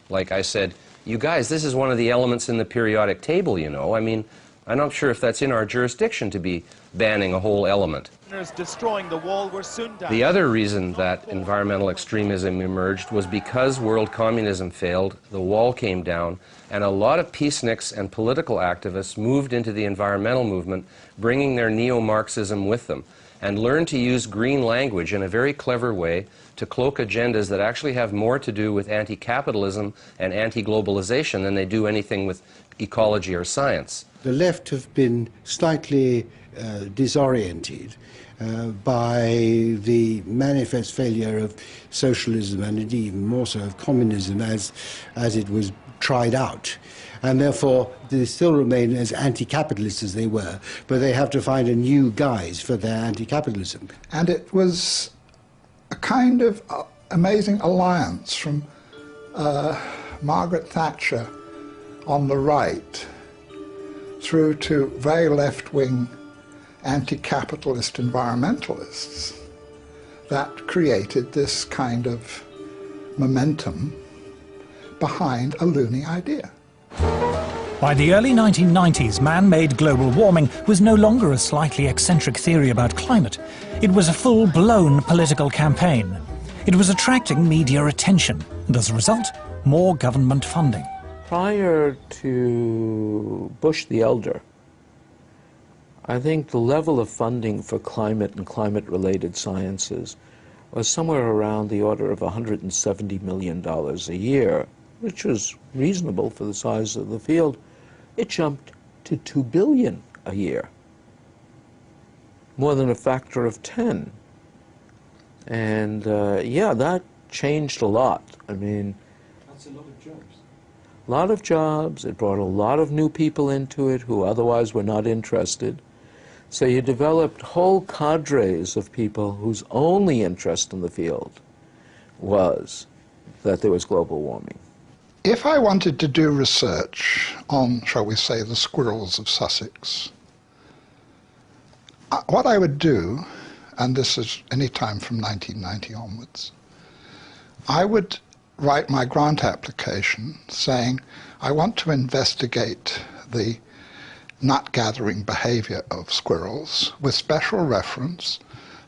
Like I said, you guys, this is one of the elements in the periodic table, you know. I mean, I'm not sure if that's in our jurisdiction to be banning a whole element. Destroying the wall were soon down. The other reason that environmental extremism emerged was because world communism failed, the wall came down, and a lot of peaceniks and political activists moved into the environmental movement, bringing their neo-Marxism with them, and learned to use green language in a very clever way to cloak agendas that actually have more to do with anti-capitalism and anti-globalization than they do anything with ecology or science. The left have been slightly disoriented by the manifest failure of socialism and indeed even more so of communism as it was tried out. And therefore they still remain as anti-capitalist as they were, but they have to find a new guise for their anti-capitalism. And it was a kind of amazing alliance from Margaret Thatcher on the right through to very left-wing anti-capitalist environmentalists that created this kind of momentum behind a loony idea. By the early 1990s, man-made global warming was no longer a slightly eccentric theory about climate. It was a full-blown political campaign. It was attracting media attention, and as a result, more government funding. Prior to Bush the Elder, I think the level of funding for climate and climate-related sciences was somewhere around the order of $170 million a year, which was reasonable for the size of the field. It jumped to $2 billion a year, more than a factor of 10. And yeah, that changed a lot. I mean, that's a lot of jobs. A lot of jobs. It brought a lot of new people into it who otherwise were not interested. So you developed whole cadres of people whose only interest in the field was that there was global warming. If I wanted to do research on, shall we say, the squirrels of Sussex, what I would do, and this is any time from 1990 onwards, I would write my grant application saying, I want to investigate the nut-gathering behavior of squirrels with special reference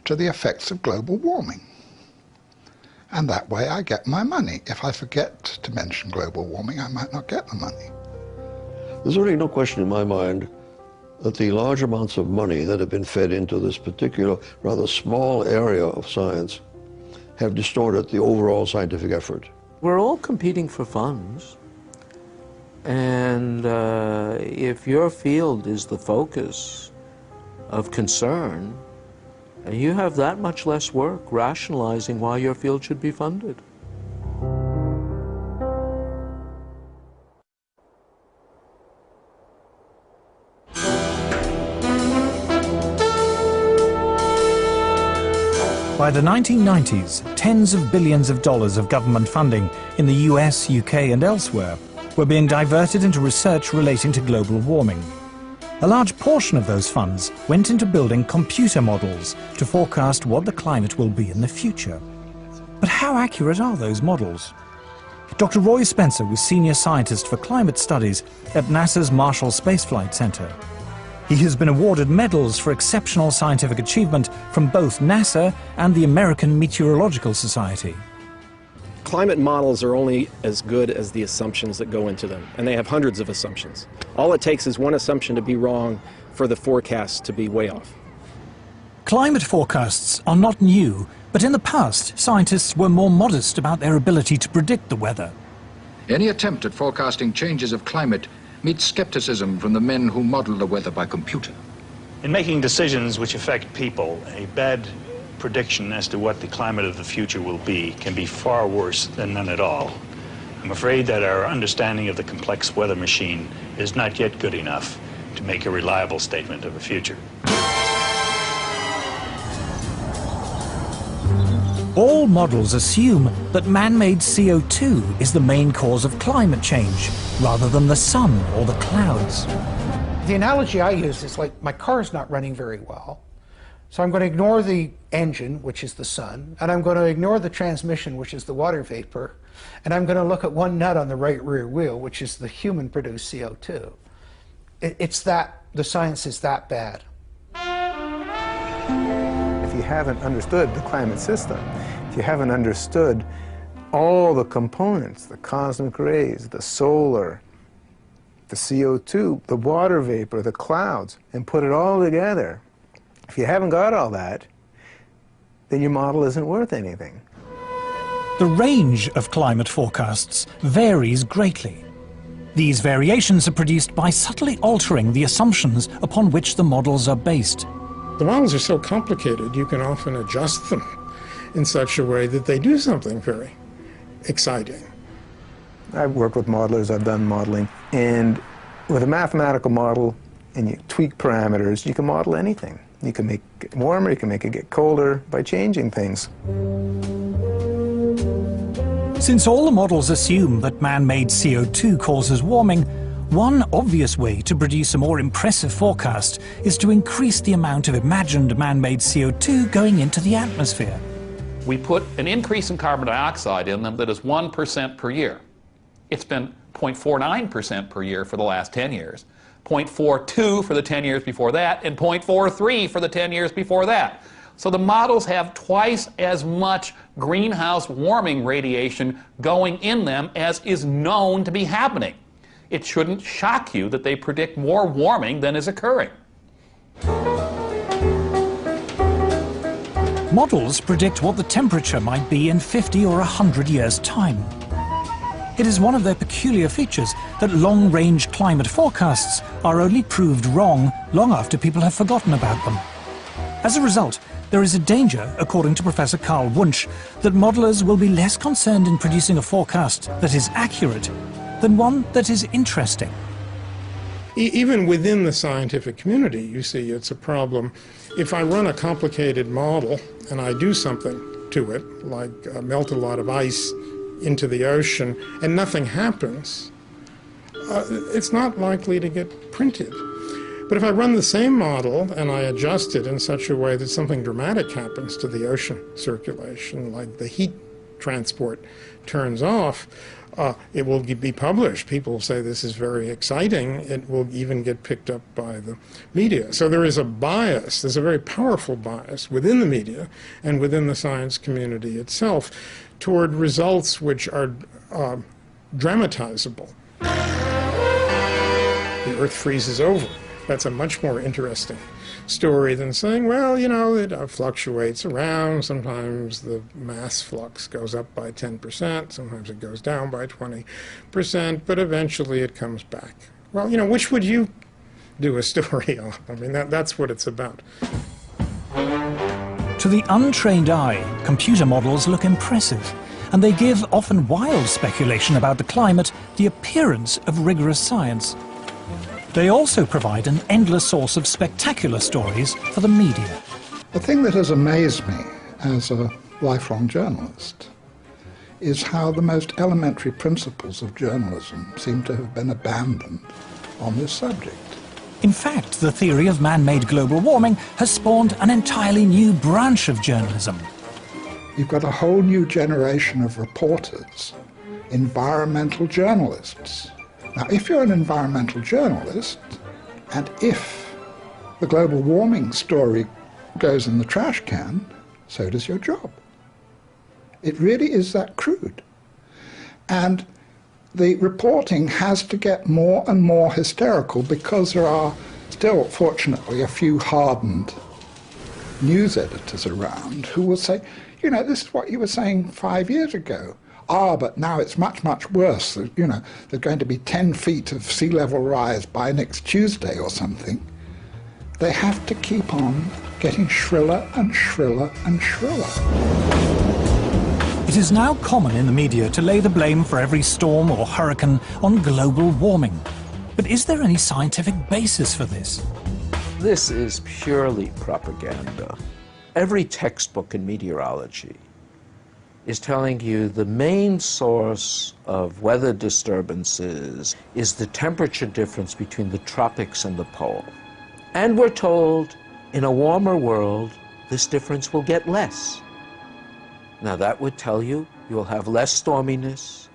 to the effects of global warming. And that way I get my money. If I forget to mention global warming, I might not get the money. There's really no question in my mind that the large amounts of money that have been fed into this particular, rather small area of science have distorted the overall scientific effort. We're all competing for funds. And if your field is the focus of concern, you have that much less work rationalizing why your field should be funded. By the 1990s, tens of billions of dollars of government funding in the US, UK and elsewhere were being diverted into research relating to global warming. A large portion of those funds went into building computer models to forecast what the climate will be in the future. But how accurate are those models? Dr. Roy Spencer was Senior Scientist for Climate Studies at NASA's Marshall Space Flight Center. He has been awarded medals for exceptional scientific achievement from both NASA and the American Meteorological Society. Climate models are only as good as the assumptions that go into them, and they have hundreds of assumptions. All it takes is one assumption to be wrong for the forecast to be way off. Climate forecasts are not new, but in the past, scientists were more modest about their ability to predict the weather. Any attempt at forecasting changes of climate meets skepticism from the men who model the weather by computer. In making decisions which affect people, a bad prediction as to what the climate of the future will be can be far worse than none at all. I'm afraid that our understanding of the complex weather machine is not yet good enough to make a reliable statement of the future. All models assume that man-made CO2 is the main cause of climate change, rather than the sun or the clouds. The analogy I use is like my car's not running very well. So I'm going to ignore the engine, which is the sun, and I'm going to ignore the transmission, which is the water vapor, and I'm going to look at one nut on the right rear wheel, which is the human-produced CO2. It's that, the science is that bad. If you haven't understood the climate system, if you haven't understood all the components, the cosmic rays, the solar, the CO2, the water vapor, the clouds, and put it all together, if you haven't got all that, then your model isn't worth anything. The range of climate forecasts varies greatly. These variations are produced by subtly altering the assumptions upon which the models are based. The models are so complicated, you can often adjust them in such a way that they do something very exciting. I've worked with modelers, I've done modeling, and with a mathematical model and you tweak parameters, you can model anything. You can make it warmer, you can make it get colder by changing things. Since all the models assume that man-made CO2 causes warming, one obvious way to produce a more impressive forecast is to increase the amount of imagined man-made CO2 going into the atmosphere. we put an increase in carbon dioxide in them that is 1% per year. It's been 0.49% per year for the last 10 years, 0.42 for the 10 years before that, and 0.43 for the 10 years before that. So the models have twice as much greenhouse warming radiation going in them as is known to be happening. It shouldn't shock you that they predict more warming than is occurring. Models predict what the temperature might be in 50 or 100 years' time. It is one of their peculiar features that long-range climate forecasts are only proved wrong long after people have forgotten about them. As a result, there is a danger, according to Professor Carl Wunsch, that modelers will be less concerned in producing a forecast that is accurate than one that is interesting. Even within the scientific community, you see, it's a problem. If I run a complicated model and I do something to it, like melt a lot of ice into the ocean, and nothing happens, it's not likely to get printed. But if I run the same model and I adjust it in such a way that something dramatic happens to the ocean circulation, like the heat transport turns off, it will be published. People will say this is very exciting. It will even get picked up by the media. So there is a bias, there's a very powerful bias within the media and within the science community itself toward results which are dramatizable. The Earth freezes over. That's a much more interesting story than saying, well, you know, it fluctuates around. Sometimes the mass flux goes up by 10%, sometimes it goes down by 20%, but eventually it comes back. Well, you know, which would you do a story on? I mean, that's what it's about. To the untrained eye, computer models look impressive, and they give often wild speculation about the climate the appearance of rigorous science. They also provide an endless source of spectacular stories for the media. The thing that has amazed me as a lifelong journalist is how the most elementary principles of journalism seem to have been abandoned on this subject. In fact, the theory of man-made global warming has spawned an entirely new branch of journalism. You've got a whole new generation of reporters, environmental journalists. Now, if you're an environmental journalist, and if the global warming story goes in the trash can, so does your job. It really is that crude. And the reporting has to get more and more hysterical because there are still, fortunately, a few hardened news editors around who will say, you know, this is what you were saying 5 years ago. Ah, but now it's much, much worse. You know, there's going to be 10 feet of sea level rise by next Tuesday or something. They have to keep on getting shriller and shriller and shriller. It is now common in the media to lay the blame for every storm or hurricane on global warming. But is there any scientific basis for this? This is purely propaganda. Every textbook in meteorology is telling you the main source of weather disturbances is the temperature difference between the tropics and the pole. And we're told, in a warmer world, this difference will get less. Now that would tell you you'll have less storminess,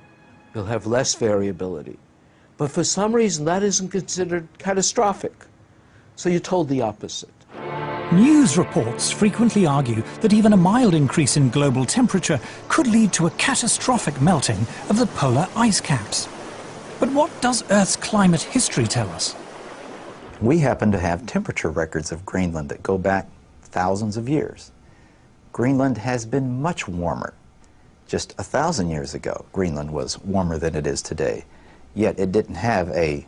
you'll have less variability. But for some reason that isn't considered catastrophic. So you're told the opposite. News reports frequently argue that even a mild increase in global temperature could lead to a catastrophic melting of the polar ice caps. But what does Earth's climate history tell us? We happen to have temperature records of Greenland that go back thousands of years. Greenland has been much warmer. Just 1,000 years ago, Greenland was warmer than it is today, yet it didn't have a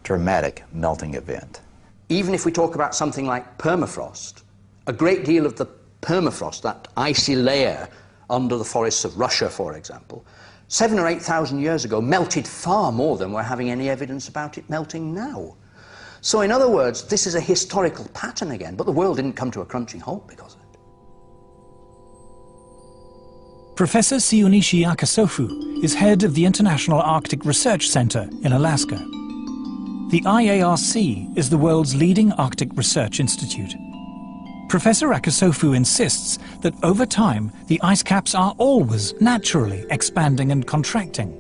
dramatic melting event. Even if we talk about something like permafrost, a great deal of the permafrost, that icy layer under the forests of Russia, for example, 7,000 or 8,000 years ago melted far more than we're having any evidence about it melting now. So in other words, this is a historical pattern again, but the world didn't come to a crunching halt because of it. Professor Siunishi Akasofu is head of the International Arctic Research Center in Alaska. The IARC is the world's leading Arctic research institute. Professor Akasofu insists that over time, the ice caps are always naturally expanding and contracting.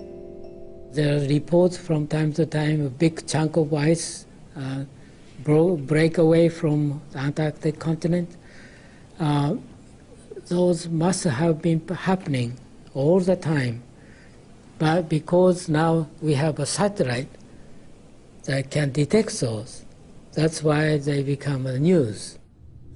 There are reports from time to time a big chunk of ice break away from the Antarctic continent. Those must have been happening all the time. But because now we have a satellite that can detect those, that's why they become the news.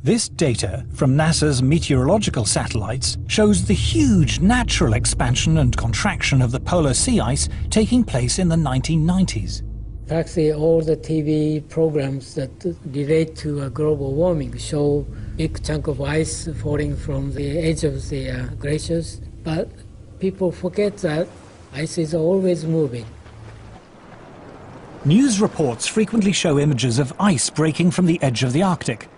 This data from NASA's meteorological satellites shows the huge natural expansion and contraction of the polar sea ice taking place in the 1990s. Practically all the TV programs that relate to global warming show big chunk of ice falling from the edge of the glaciers, but people forget that ice is always moving. News reports frequently show images of ice breaking from the edge of the Arctic.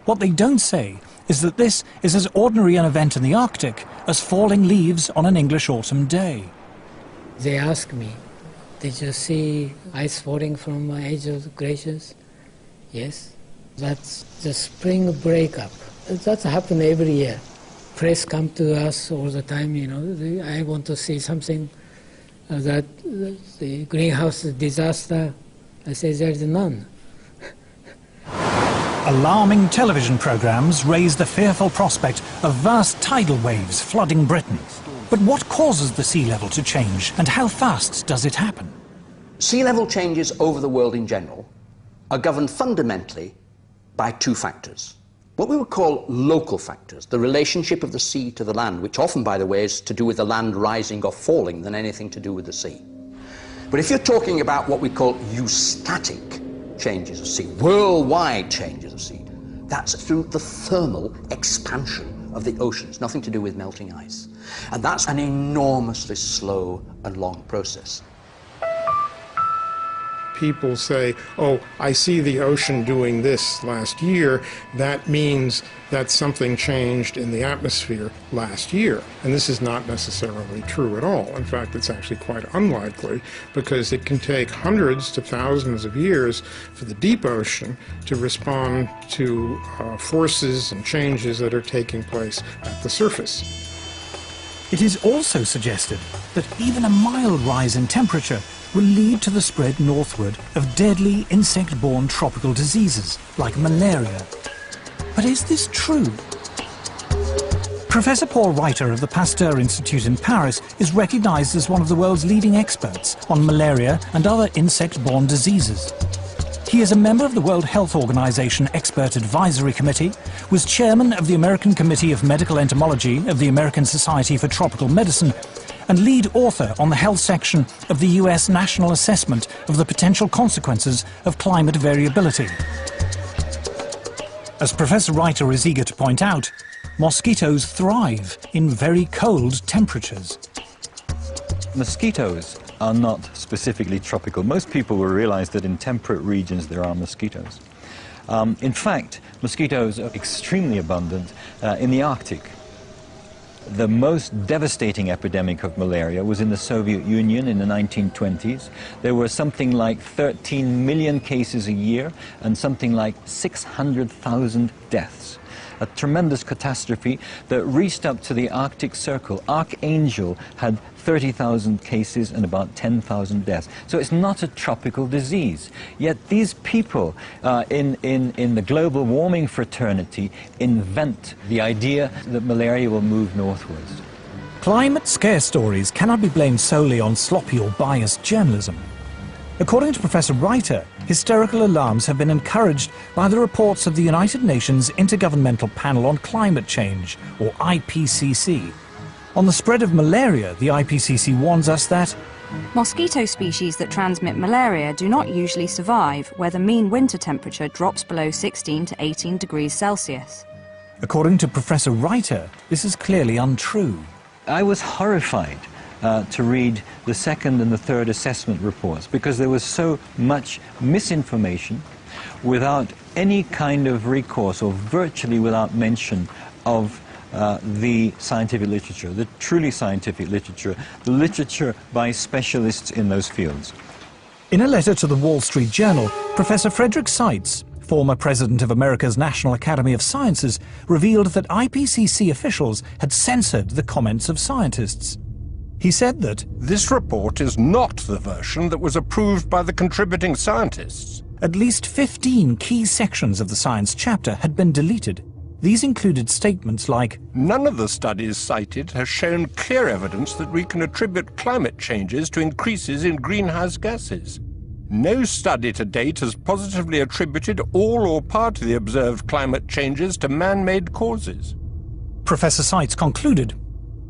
What they don't say is that this is as ordinary an event in the Arctic as falling leaves on an English autumn day. They ask me, did you see ice falling from the edge of the glaciers? Yes. That's the spring breakup. That's happened every year. Press come to us all the time, you know, I want to see something that the greenhouse disaster. I say there's none. Alarming television programs raise the fearful prospect of vast tidal waves flooding Britain. But what causes the sea level to change, and how fast does it happen? Sea level changes over the world in general are governed fundamentally by two factors. What we would call local factors, the relationship of the sea to the land, which often, by the way, is to do with the land rising or falling than anything to do with the sea. But if you're talking about what we call eustatic changes of sea, worldwide changes of sea, that's through the thermal expansion of the oceans, nothing to do with melting ice. And that's an enormously slow and long process. People say, oh, I see the ocean doing this last year, that means that something changed in the atmosphere last year. And this is not necessarily true at all. In fact, it's actually quite unlikely, because it can take hundreds to thousands of years for the deep ocean to respond to forces and changes that are taking place at the surface. It is also suggested that even a mild rise in temperature will lead to the spread northward of deadly insect-borne tropical diseases like malaria. But is this true? Professor Paul Reiter of the Pasteur Institute in Paris is recognized as one of the world's leading experts on malaria and other insect-borne diseases. He is a member of the World Health Organization Expert Advisory Committee, was chairman of the American Committee of Medical Entomology of the American Society for Tropical Medicine, and lead author on the health section of the US National Assessment of the Potential Consequences of Climate Variability. As Professor Reiter is eager to point out, mosquitoes thrive in very cold temperatures. Mosquitoes are not specifically tropical. Most people will realize that in temperate regions there are mosquitoes. In fact, mosquitoes are extremely abundant in the Arctic. The most devastating epidemic of malaria was in the Soviet Union in the 1920s. There were something like 13 million cases a year and something like 600,000 deaths. A tremendous catastrophe that reached up to the Arctic Circle. Archangel had 30,000 cases and about 10,000 deaths. So it's not a tropical disease. Yet these people in the global warming fraternity invent the idea that malaria will move northwards. Climate scare stories cannot be blamed solely on sloppy or biased journalism. According to Professor Reiter, hysterical alarms have been encouraged by the reports of the United Nations Intergovernmental Panel on Climate Change, or IPCC. On the spread of malaria, the IPCC warns us that mosquito species that transmit malaria do not usually survive where the mean winter temperature drops below 16 to 18 degrees Celsius. According to Professor Reiter, this is clearly untrue. I was horrified to read the second and the third assessment reports because there was so much misinformation without any kind of recourse, or virtually without mention of the scientific literature, the truly scientific literature, the literature by specialists in those fields. In a letter to the Wall Street Journal, Professor Frederick Seitz, former president of America's National Academy of Sciences, revealed that IPCC officials had censored the comments of scientists. He said that this report is not the version that was approved by the contributing scientists. At least 15 key sections of the science chapter had been deleted. These included statements like, "None of the studies cited has shown clear evidence that we can attribute climate changes to increases in greenhouse gases. No study to date has positively attributed all or part of the observed climate changes to man-made causes." Professor Seitz concluded,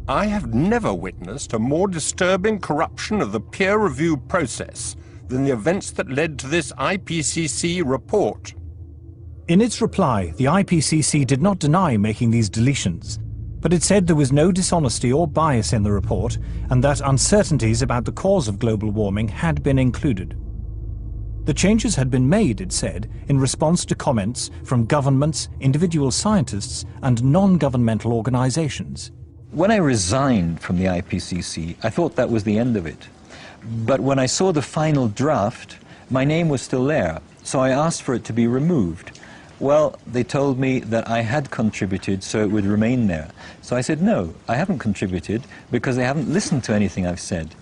"I have never witnessed a more disturbing corruption of the peer review process than the events that led to this IPCC report." In its reply, the IPCC did not deny making these deletions, but it said there was no dishonesty or bias in the report and that uncertainties about the cause of global warming had been included. The changes had been made, it said, in response to comments from governments, individual scientists, and non-governmental organizations. When I resigned from the IPCC, I thought that was the end of it. But when I saw the final draft, my name was still there, so I asked for it to be removed. Well, they told me that I had contributed, so it would remain there. So I said, no, I haven't contributed because they haven't listened to anything I've said.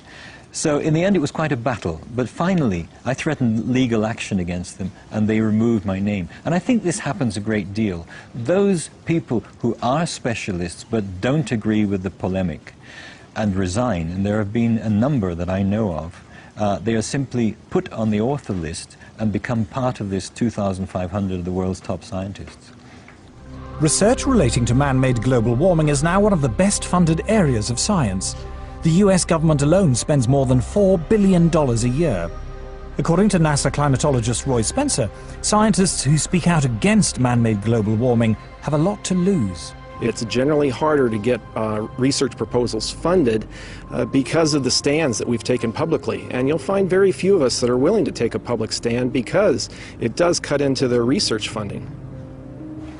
So in the end, it was quite a battle. But finally, I threatened legal action against them, and they removed my name. And I think this happens a great deal. Those people who are specialists but don't agree with the polemic and resign, and there have been a number that I know of, they are simply put on the author list and become part of this 2,500 of the world's top scientists. Research relating to man-made global warming is now one of the best-funded areas of science. The US government alone spends more than $4 billion a year. According to NASA climatologist Roy Spencer, scientists who speak out against man-made global warming have a lot to lose. It's generally harder to get research proposals funded because of the stands that we've taken publicly. And you'll find very few of us that are willing to take a public stand because it does cut into their research funding.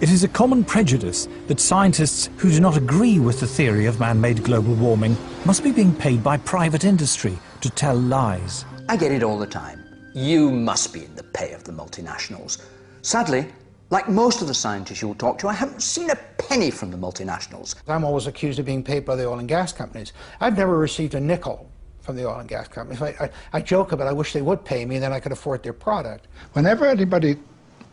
It is a common prejudice that scientists who do not agree with the theory of man-made global warming must be being paid by private industry to tell lies. I get it all the time. You must be in the pay of the multinationals. Sadly, like most of the scientists you'll talk to, I haven't seen a penny from the multinationals. I'm always accused of being paid by the oil and gas companies. I've never received a nickel from the oil and gas companies. I joke about I wish they would pay me, then I could afford their product. Whenever anybody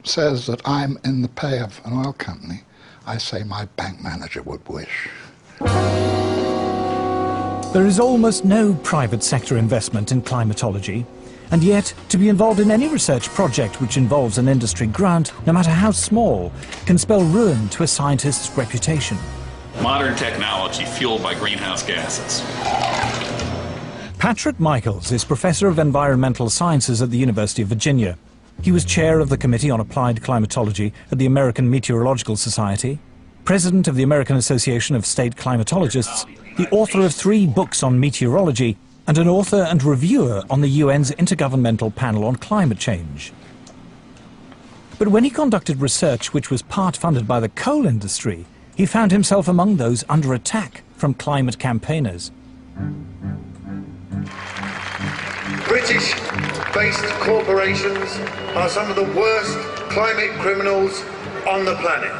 says that I'm in the pay of an oil company, I say my bank manager would wish. There is almost no private sector investment in climatology. And yet, to be involved in any research project which involves an industry grant, no matter how small, can spell ruin to a scientist's reputation. Modern technology fueled by greenhouse gases. Patrick Michaels is Professor of Environmental Sciences at the University of Virginia. He was chair of the Committee on Applied Climatology at the American Meteorological Society, president of the American Association of State Climatologists, the author of 3 books on meteorology, and an author and reviewer on the UN's Intergovernmental Panel on Climate Change. But when he conducted research which was part funded by the coal industry, he found himself among those under attack from climate campaigners. British-based corporations are some of the worst climate criminals on the planet.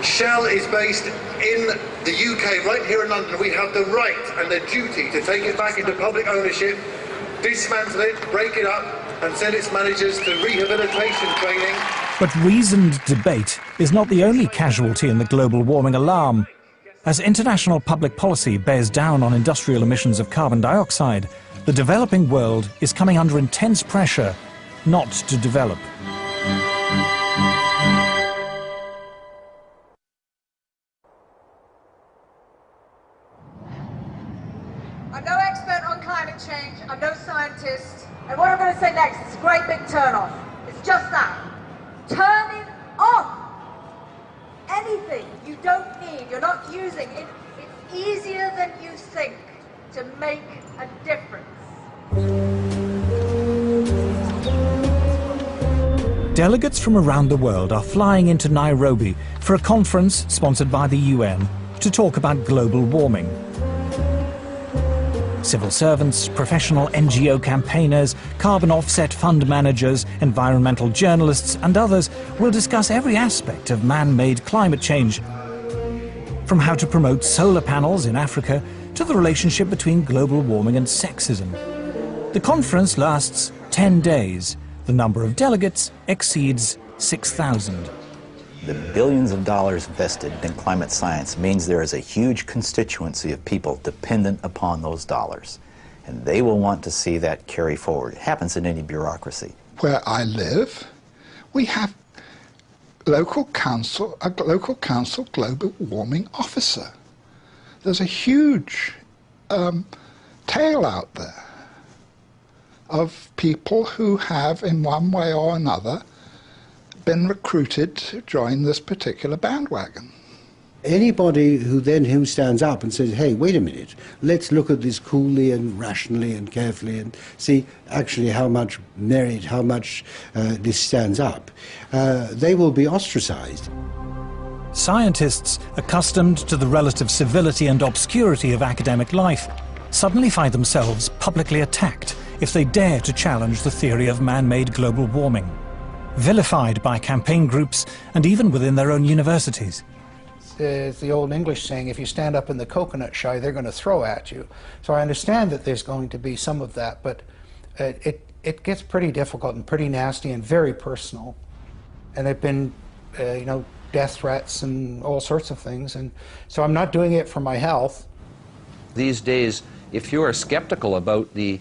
Shell is based in the UK, right here in London. We have the right and the duty to take it back into public ownership, dismantle it, break it up, and send its managers to rehabilitation training. But reasoned debate is not the only casualty in the global warming alarm. As international public policy bears down on industrial emissions of carbon dioxide, the developing world is coming under intense pressure not to develop. I'm no expert on climate change, I'm no scientist, and what I'm going to say next is a great big turn-off. It's just that. Turning off anything you don't need, you're not using. It's easier than you think to make a difference. Delegates from around the world are flying into Nairobi for a conference sponsored by the UN to talk about global warming. Civil servants, professional NGO campaigners, carbon offset fund managers, environmental journalists and others will discuss every aspect of man-made climate change, from how to promote solar panels in Africa to the relationship between global warming and sexism. The conference lasts 10 days. The number of delegates exceeds 6,000. The billions of dollars invested in climate science means there is a huge constituency of people dependent upon those dollars. And they will want to see that carry forward. It happens in any bureaucracy. Where I live, we have a local council global warming officer. There's a huge tail out there of people who have, in one way or another, been recruited to join this particular bandwagon. Anybody who stands up and says, hey, wait a minute, let's look at this coolly and rationally and carefully and see actually how much merit, how much this stands up, they will be ostracized. Scientists, accustomed to the relative civility and obscurity of academic life, suddenly find themselves publicly attacked if they dare to challenge the theory of man-made global warming, vilified by campaign groups and even within their own universities. It's the old English saying, if you stand up in the coconut shy, they're going to throw at you. So I understand that there's going to be some of that, but it gets pretty difficult and pretty nasty and very personal. And there have been, you know, death threats and all sorts of things. And so I'm not doing it for my health. These days, if you are skeptical about the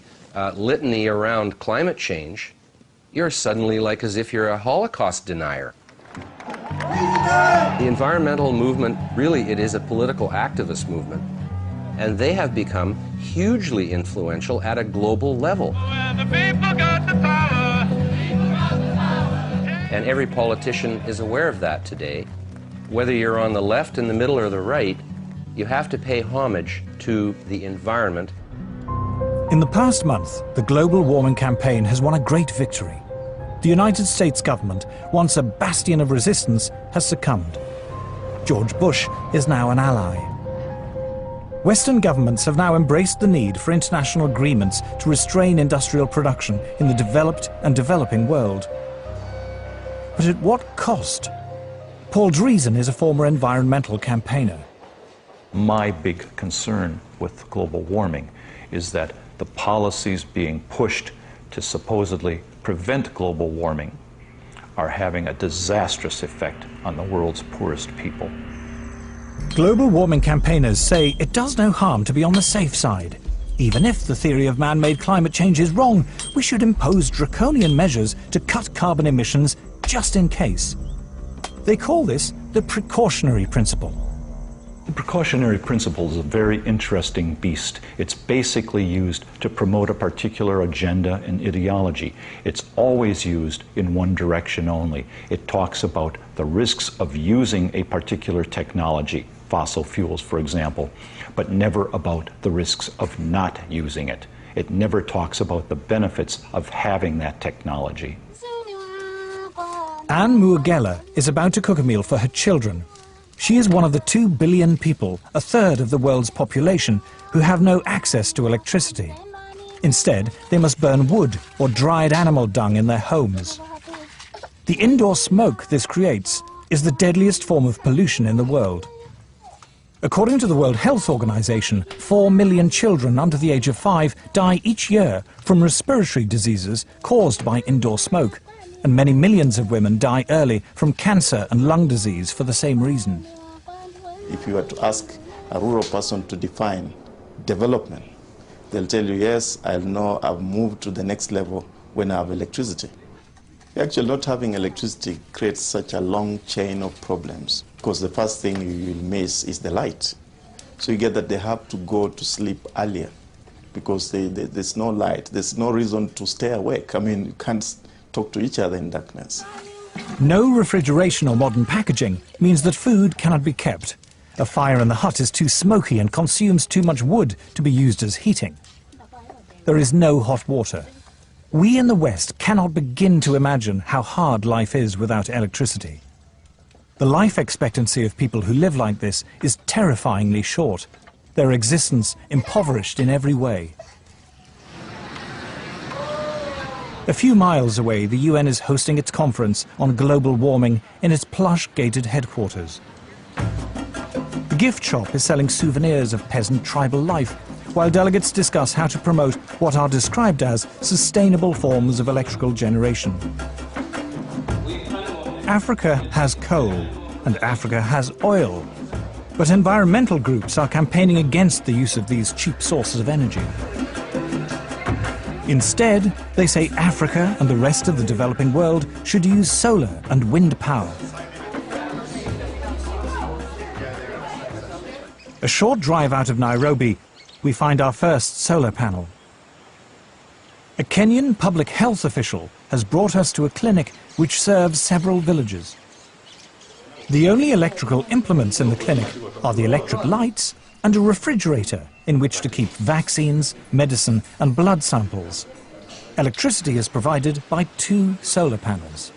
litany around climate change, you're suddenly like as if you're a Holocaust denier. The environmental movement, really, it is a political activist movement. And they have become hugely influential at a global level. And every politician is aware of that today. Whether you're on the left, in the middle, or the right, you have to pay homage to the environment. In the past month, the global warming campaign has won a great victory. The United States government, once a bastion of resistance, has succumbed. George Bush is now an ally. Western governments have now embraced the need for international agreements to restrain industrial production in the developed and developing world. But at what cost? Paul Driesen is a former environmental campaigner. My big concern with global warming is that the policies being pushed to supposedly prevent global warming are having a disastrous effect on the world's poorest people. Global warming campaigners say it does no harm to be on the safe side. Even if the theory of man-made climate change is wrong, we should impose draconian measures to cut carbon emissions just in case. They call this the precautionary principle. The precautionary principle is a very interesting beast. It's basically used to promote a particular agenda and ideology. It's always used in one direction only. It talks about the risks of using a particular technology, fossil fuels, for example, but never about the risks of not using it. It never talks about the benefits of having that technology. Anne Muagela is about to cook a meal for her children. She is one of the 2 billion people, a third of the world's population, who have no access to electricity. Instead, they must burn wood or dried animal dung in their homes. The indoor smoke this creates is the deadliest form of pollution in the world. According to the World Health Organization, 4 million children under the age of 5 die each year from respiratory diseases caused by indoor smoke, and many millions of women die early from cancer and lung disease for the same reason. If you were to ask a rural person to define development, they'll tell you, yes, I know I've moved to the next level when I have electricity. Actually, not having electricity creates such a long chain of problems, because the first thing you will miss is the light. So you get that they have to go to sleep earlier because there's no light. There's no reason to stay awake. I mean, you can't talk to each other in darkness. No refrigeration or modern packaging means that food cannot be kept. A fire in the hut is too smoky and consumes too much wood to be used as heating. There is no hot water. We in the West cannot begin to imagine how hard life is without electricity. The life expectancy of people who live like this is terrifyingly short. their existence impoverished in every way. A few miles away, the UN is hosting its conference on global warming in its plush gated headquarters. The gift shop is selling souvenirs of peasant tribal life, while delegates discuss how to promote what are described as sustainable forms of electrical generation. Africa has coal, and Africa has oil, but environmental groups are campaigning against the use of these cheap sources of energy. Instead, they say Africa and the rest of the developing world should use solar and wind power. A short drive out of Nairobi, we find our first solar panel. A Kenyan public health official has brought us to a clinic which serves several villages. The only electrical implements in the clinic are the electric lights and a refrigerator in which to keep vaccines, medicine and blood samples. Electricity is provided by 2 solar panels.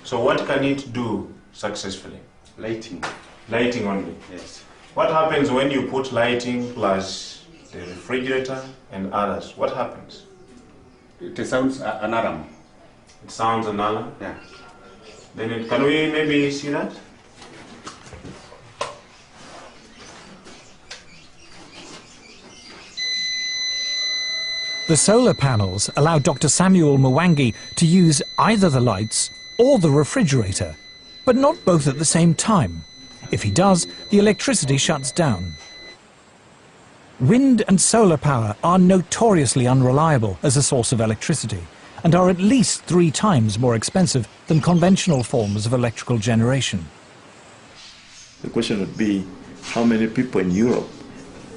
So what can it do successfully? Lighting. Lighting only? Yes. What happens when you put lighting plus the refrigerator and others? What happens? It sounds an alarm. It sounds an alarm? Yeah. Then can we maybe see that? The solar panels allow Dr. Samuel Mwangi to use either the lights or the refrigerator, but not both at the same time. If he does, the electricity shuts down. Wind and solar power are notoriously unreliable as a source of electricity and are at least 3 times more expensive than conventional forms of electrical generation. The question would be, how many people in Europe,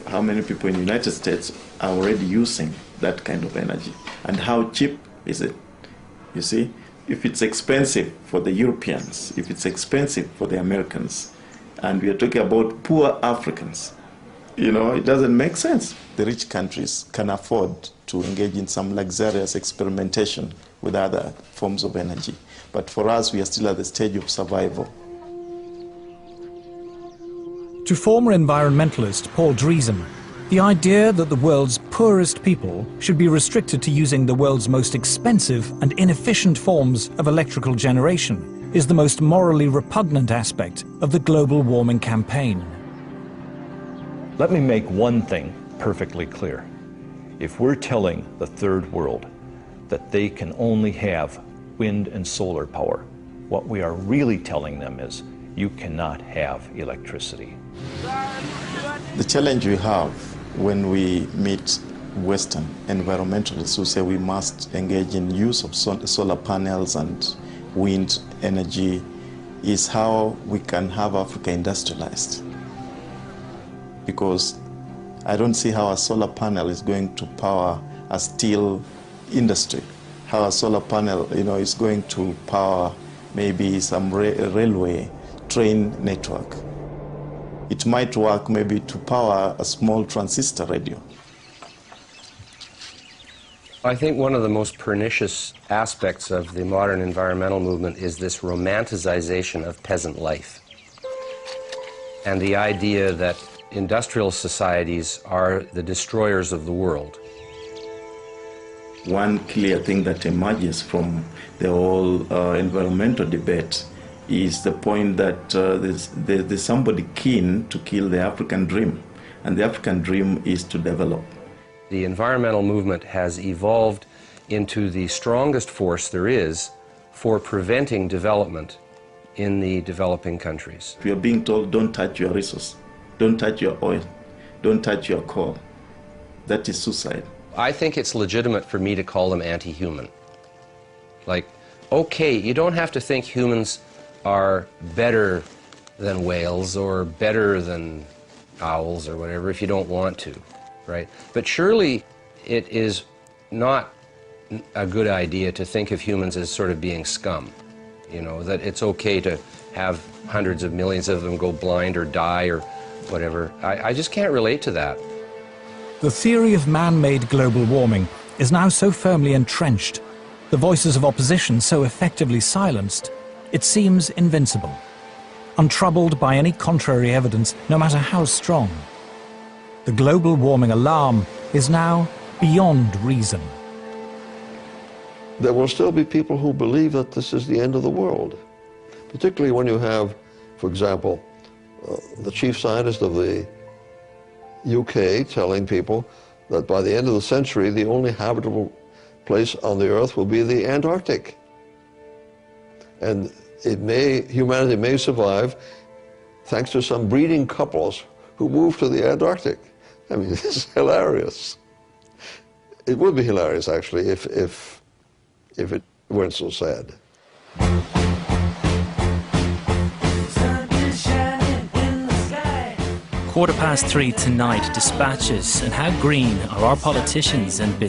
how many people in the United States are already using that kind of energy? And how cheap is it? You see, if it's expensive for the Europeans, if it's expensive for the Americans, and we are talking about poor Africans, you know, it doesn't make sense. The rich countries can afford to engage in some luxurious experimentation with other forms of energy. But for us, we are still at the stage of survival. To former environmentalist Paul Driesen, the idea that the world's poorest people should be restricted to using the world's most expensive and inefficient forms of electrical generation is the most morally repugnant aspect of the global warming campaign. Let me make one thing perfectly clear. If we're telling the third world that they can only have wind and solar power, what we are really telling them is you cannot have electricity. The challenge we have when we meet Western environmentalists who say we must engage in use of solar panels and wind energy is how we can have Africa industrialized. Because I don't see how a solar panel is going to power a steel industry, how a solar panel, you know, is going to power maybe some railway train network. It might work maybe to power a small transistor radio. I think one of the most pernicious aspects of the modern environmental movement is this romanticization of peasant life. And the idea that industrial societies are the destroyers of the world. One clear thing that emerges from the whole environmental debate is the point that there's somebody keen to kill the African dream, and the African dream is to develop. The environmental movement has evolved into the strongest force there is for preventing development in the developing countries. We are being told, don't touch your resource, don't touch your oil, don't touch your coal. That is suicide. I think it's legitimate for me to call them anti-human. Like, okay, you don't have to think humans are better than whales or better than owls or whatever if you don't want to, right? But surely it is not a good idea to think of humans as sort of being scum, you know, that it's okay to have hundreds of millions of them go blind or die or whatever. I just can't relate to that. The theory of man-made global warming is now so firmly entrenched, the voices of opposition so effectively silenced, it seems invincible, untroubled by any contrary evidence, no matter how strong. The global warming alarm is now beyond reason. There will still be people who believe that this is the end of the world, particularly when you have, for example, the chief scientist of the UK telling people that by the end of the century, the only habitable place on the Earth will be the Antarctic. And humanity may survive thanks to some breeding couples who move to the Antarctic. I mean, it's hilarious. It would be hilarious, actually, if it weren't so sad. 3:15 tonight, dispatches, and how green are our politicians and business.